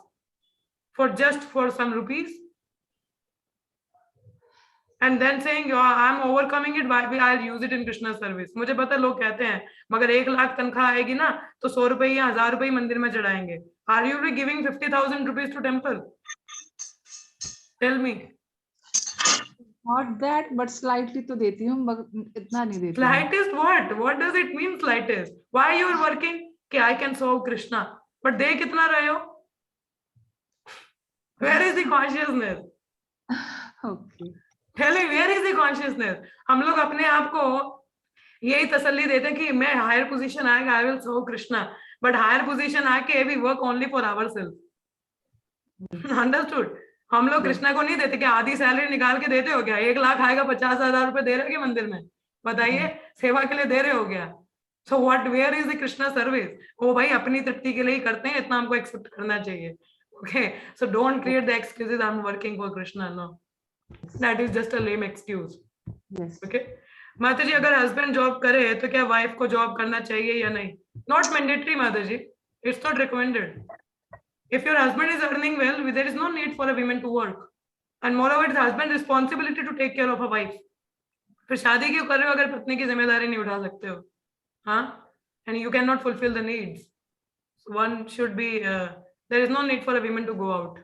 for some rupees, and then saying I'm overcoming it, why I'll use it in Krishna service. मुझे पता लोग कहते हैं मगर 1 लाख तनख्वाह आएगी ना तो 100 रुपए या 1000 रुपए मंदिर में चढ़ाएंगे. Are you really giving 50,000 rupees to temple? Tell me. not that, but slightly तो देती हूँ, मगर इतना नहीं देती हूँ। Slightest what? What does it mean slightest? Why you are working? कि I can serve Krishna. But दे कितना रहे हो? Where is the consciousness? Okay. Tell me, where is the consciousness? हम लोग अपने आप को यही तसल्ली देते हैं कि मैं हायर पोजीशन आएगा, I will serve Krishna. But higher position आके we work only for ourselves. Understood? हम लोग कृष्णा को नहीं देते कि आधी सैलरी निकाल के देते हो क्या? 1 लाख आएगा, 50,000 रुपए दे रहे हो मंदिर में? बताइए, सेवा के लिए दे रहे हो क्या? So what? Where is the Krishna service? वो भाई अपनी तृप्ति के लिए ही करते हैं, इतना हमको एक्सेप्ट करना चाहिए. Okay, so don't create the excuses I'm working for Krishna. No, that is just a lame excuse. Yes. Okay, माता जी, अगर हस्बैंड जॉब करे तो क्या वाइफ को जॉब करना चाहिए या नहीं? Not mandatory, माता जी. It's not recommended. If your husband is earning well, there is no need for a woman to work. And moreover, it's husband's responsibility to take care of a wife. फिर शादी क्यों कर रहे हो अगर पत्नी की जिम्मेदारी नहीं उठा सकते हो? हाँ? And you cannot fulfill the needs. So one should be. There is no need for a woman to go out.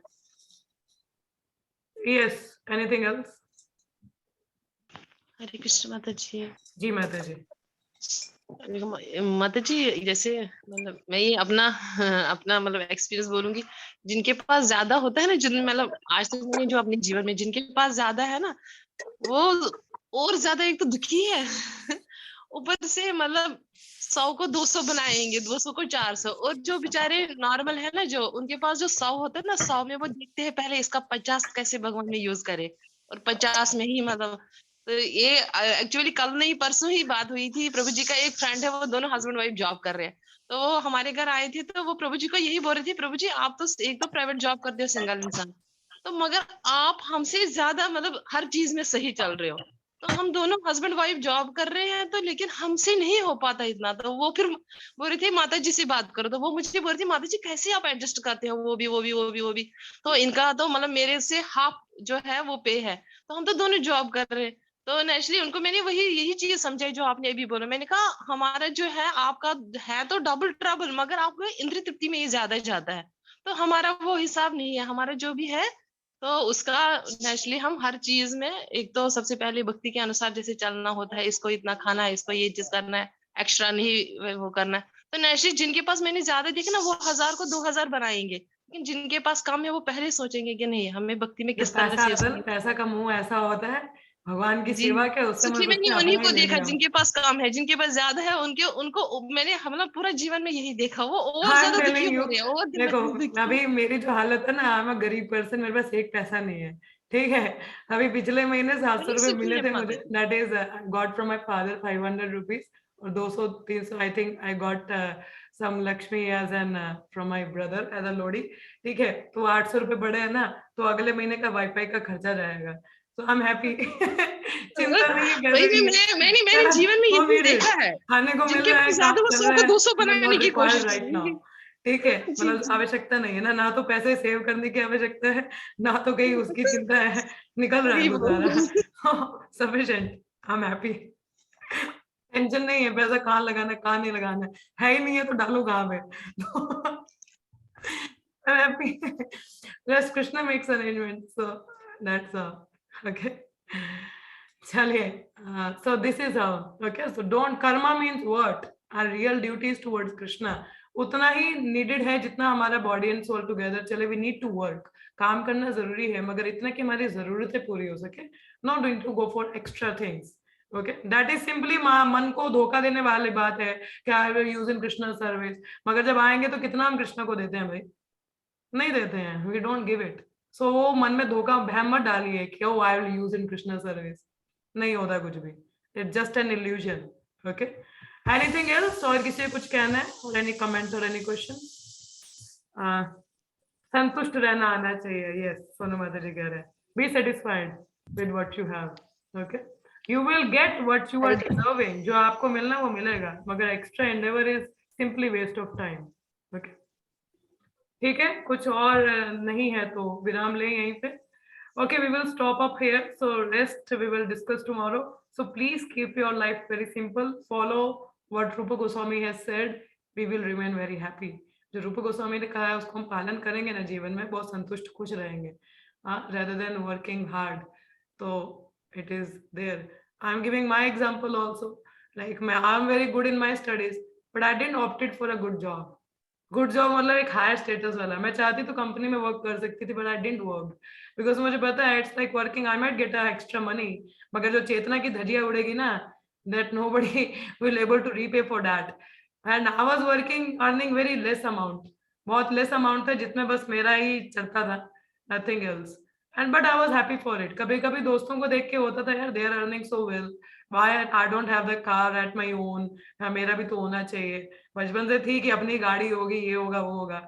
Yes. Anything else? हरे कृष्ण माता जी। जी माता जी. माता जी, जैसे मतलब मैं ये अपना अपना मतलब एक्सपीरियंस बोलूंगी, जिनके पास ज्यादा होता है ना, जिन मतलब आज तक मैंने जो अपने जीवन में जिनके पास ज्यादा है ना, वो और ज्यादा एक तो दुखी है ऊपर से मतलब 100 को 200 बनाएंगे, 200 को 400। और जो बेचारे नॉर्मल है ना, जो उनके पास जो 100 होता है ना, 100 में वो देखते हैं पहले इसका 50 कैसे भगवान में यूज करे, और 50 में ही मतलब। तो ये एक्चुअली कल नहीं परसों ही बात हुई थी। प्रभु जी का एक फ्रेंड है, वो दोनों हस्बैंड वाइफ जॉब कर रहे हैं, तो वो हमारे घर आए थे, तो वो प्रभु जी को यही बोल रहे थे, प्रभु जी आप तो एक तो प्राइवेट जॉब करते हो, सिंगल इंसान, तो मगर आप हमसे ज्यादा मतलब हर चीज में सही चल रहे हो, तो हम दोनों हस्बैंड वाइफ जॉब कर रहे हैं, तो लेकिन हमसे नहीं हो पाता इतना। तो वो फिर बोल रही थी माता जी से बात करो, तो वो मुझे बोल रही थी माता जी कैसे आप एडजस्ट करते हो, वो भी। तो इनका तो मतलब मेरे से हाफ जो है वो पे है, तो हम तो दोनों जॉब कर रहे हैं, तो नेचुरली उनको मैंने यही चीज समझाई जो आपने अभी बोला। मैंने कहा हमारा जो है आपका है तो डबल ट्रबल, मगर आपको इंद्रिय तृप्ति में ही ज्यादा जाता है, तो हमारा वो हिसाब नहीं है। हमारा जो भी है तो उसका नेचुरली हम हर चीज में एक तो सबसे पहले भक्ति के अनुसार जैसे चलना होता है, इसको इतना खाना है, इसको ये चीज करना है, एक्स्ट्रा नहीं वो करना है। तो नेचुरली जिनके पास मैंने ज्यादा देखा ना, वो 1000 को 2000 बनाएंगे, लेकिन जिनके पास कम है वो पहले सोचेंगे कि नहीं हमें भक्ति में किस तरह से पैसा का मुंह ऐसा होता है, भगवान की जी। सेवा के उससे इसलिए मैंने अपना उन्हीं ही को ले देखा लिया। जिनके पास कम है, जिनके पास ज्यादा है उनको मैंने मतलब पूरा जीवन में यही देखा, वो और I'm ज्यादा दुखी telling हो you, रहे हैं, और देखो दुखी। अभी मेरी जो हालत है ना, I'm a गरीब पर्सन, मेरे पास एक पैसा नहीं है, ठीक है। अभी पिछले महीने 700 रुपए सुखी मिले है थे माता मुझे, that is got from my father 500 rupees, और 200-300 I think I got some Lakshmi as an from my brother as a लोडी, ठीक है। तो 800 रुपए बढ़े हैं ना, तो अगले महीने का वाईफाई का खर्चा जाएगा, तो आई एम हैप्पी। चिंता नहीं है पैसे की, मैंने जीवन में वो ये needed, देखा है, खाने को मिल जिनके रहा है, पास ज्यादा काम वो चल 100 रहा को है, 200 बनाने की कोशिश राइट करेंगे। नाउ, ठीक है। जी, मतलब जी। आवश्यकता नहीं है ना, ना तो पैसे सेव करने की आवश्यकता है, ना तो कहीं उसकी चिंता है, निकल रहा है सही बोल रहे हैं। गुजारा, sufficient, I am happy. Tension नहीं है पैसा कहाँ लगाना है, कहाँ नहीं लगाना है ही नहीं है तो डालो कहाँ पे। I'm happy. Yes, Krishna makes arrangements, so that's okay. चलिए, so this is how, okay, so don't, karma means what? Our real duties towards Krishna उतना ही needed है जितना हमारा body and soul together चले, we need to work, काम करना जरूरी है, मगर इतना कि हमारी जरूरतें पूरी हो सके, not going to go for extra things, okay, that is simply मन को धोखा देने वाली बात है कि I will use in Krishna service, मगर जब आएंगे तो कितना हम कृष्णा को देते हैं भाई, नहीं देते हैं, we don't give it, so वो मन में धोखा भ्रम मत डालिए कि oh I will use in Krishna service, नहीं होता कुछ भी, it's just an illusion, okay. Anything else? और किसी को कुछ कहना है, or any comment or any question? संतुष्ट रहना आना चाहिए, yes, सोनू माता जी कह रहे हैं, be satisfied with what you have, okay. You will get what you are deserving, जो आपको मिलना वो मिलेगा, मगर extra endeavor is simply waste of time, okay. ठीक है, कुछ और नहीं है तो विराम लें यहीं पे। Okay, we will stop up here. So rest we will discuss tomorrow. So please keep your life very simple. Follow what Rupa Goswami has said. We will remain very happy. जो रूपा गोस्वामी ने कहा है उसको हम पालन करेंगे ना जीवन में, बहुत संतुष्ट खुश रहेंगे, rather than working hard. तो it is there. I am giving my example also. Like I am very good in my studies, but I didn't opted for a good job. Good job मतलब एक हायर स्टेटस वाला, मैं चाहती तो कंपनी में वर्क कर सकती थी, but I didn't work because मुझे पता है it's like working, I might get a extra money, मगर जो चेतना की धजिया उड़ेगी ना, that nobody will able to repay for that, and I was working earning very less amount, बहुत लेस अमाउंट था जिसमें बस मेरा ही चलता था, nothing else, and but I was happy for it. कभी कभी दोस्तों को देख के होता था यार they are earning so well, why I don't have the car at my own, मेरा भी तो होना चाहिए, बचपन से थी कि अपनी गाड़ी होगी, ये होगा वो होगा,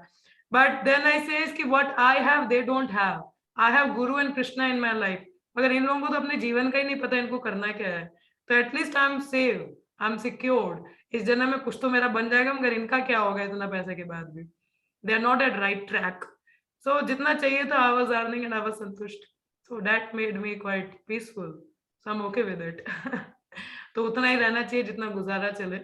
but then I say कि what I have they don't have, I have Guru and Krishna in my life, मगर इन लोगों को तो अपने जीवन का ही नहीं पता इनको करना क्या है, तो at least I am save, I am secured, इस जन्म में कुछ तो मेरा बन जाएगा, मगर इनका क्या होगा इतना पैसे के बाद भी, they are not at right track, so जितना चाहिए था I was earning and I was संतुष्ट, so that made me quite peaceful, so I'm okay with it. तो उतना ही रहना चाहिए जितना गुजारा चले,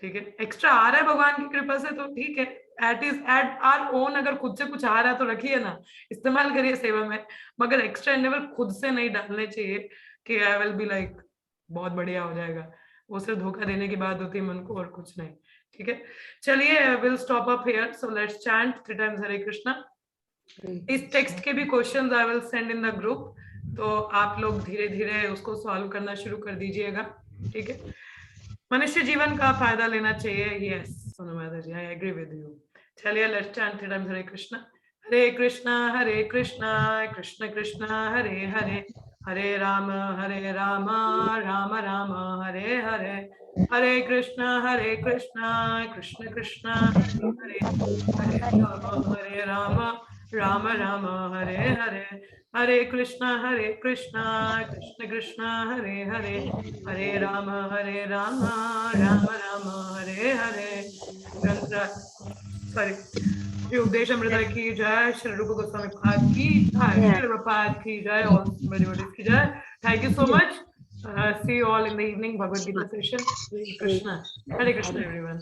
ठीक है। एक्स्ट्रा आ रहा है भगवान की कृपा से तो ठीक है, एट आवर ओन, अगर खुद से कुछ आ रहा है तो रखिए ना, इस्तेमाल करिए सेवा में, मगर एक्स्ट्रा एंडेवर खुद से नहीं डालने चाहिए कि आई विल बी लाइक बहुत बढ़िया हो जाएगा, वो सिर्फ धोखा देने की बात होती है मन को और कुछ नहीं, ठीक है। चलिए will stop up here, so let's chant 3 times Hare Krishna. इस टेक्स्ट के भी questions I will send in the group, तो आप लोग धीरे धीरे उसको सॉल्व करना शुरू कर दीजिएगा, ठीक है। मनुष्य जीवन का फायदा लेना चाहिए, यस सोनू माता जी, आई एग्री विद यू। चलिए let's chant 3 times Hare Krishna, Hare Krishna Krishna Krishna Hare Hare, Hare Ram Ram Ram Hare Hare, Hare Krishna Krishna Krishna Hare Hare Ram Ram Hare Hare, Hare Krishna Krishna Krishna Hare Hare, Hare Ram Ram Ram Hare Hare. Sorry, Shri उपदेश अमृता की जय, श्री रूप गोस्वामी पाद की जय, श्री प्रभुपाद की जय, ऑल डिवोटीज की जय। Thank you so much, See you all in the evening Bhagavad Gita session. Hare Krishna. Hare Krishna everyone.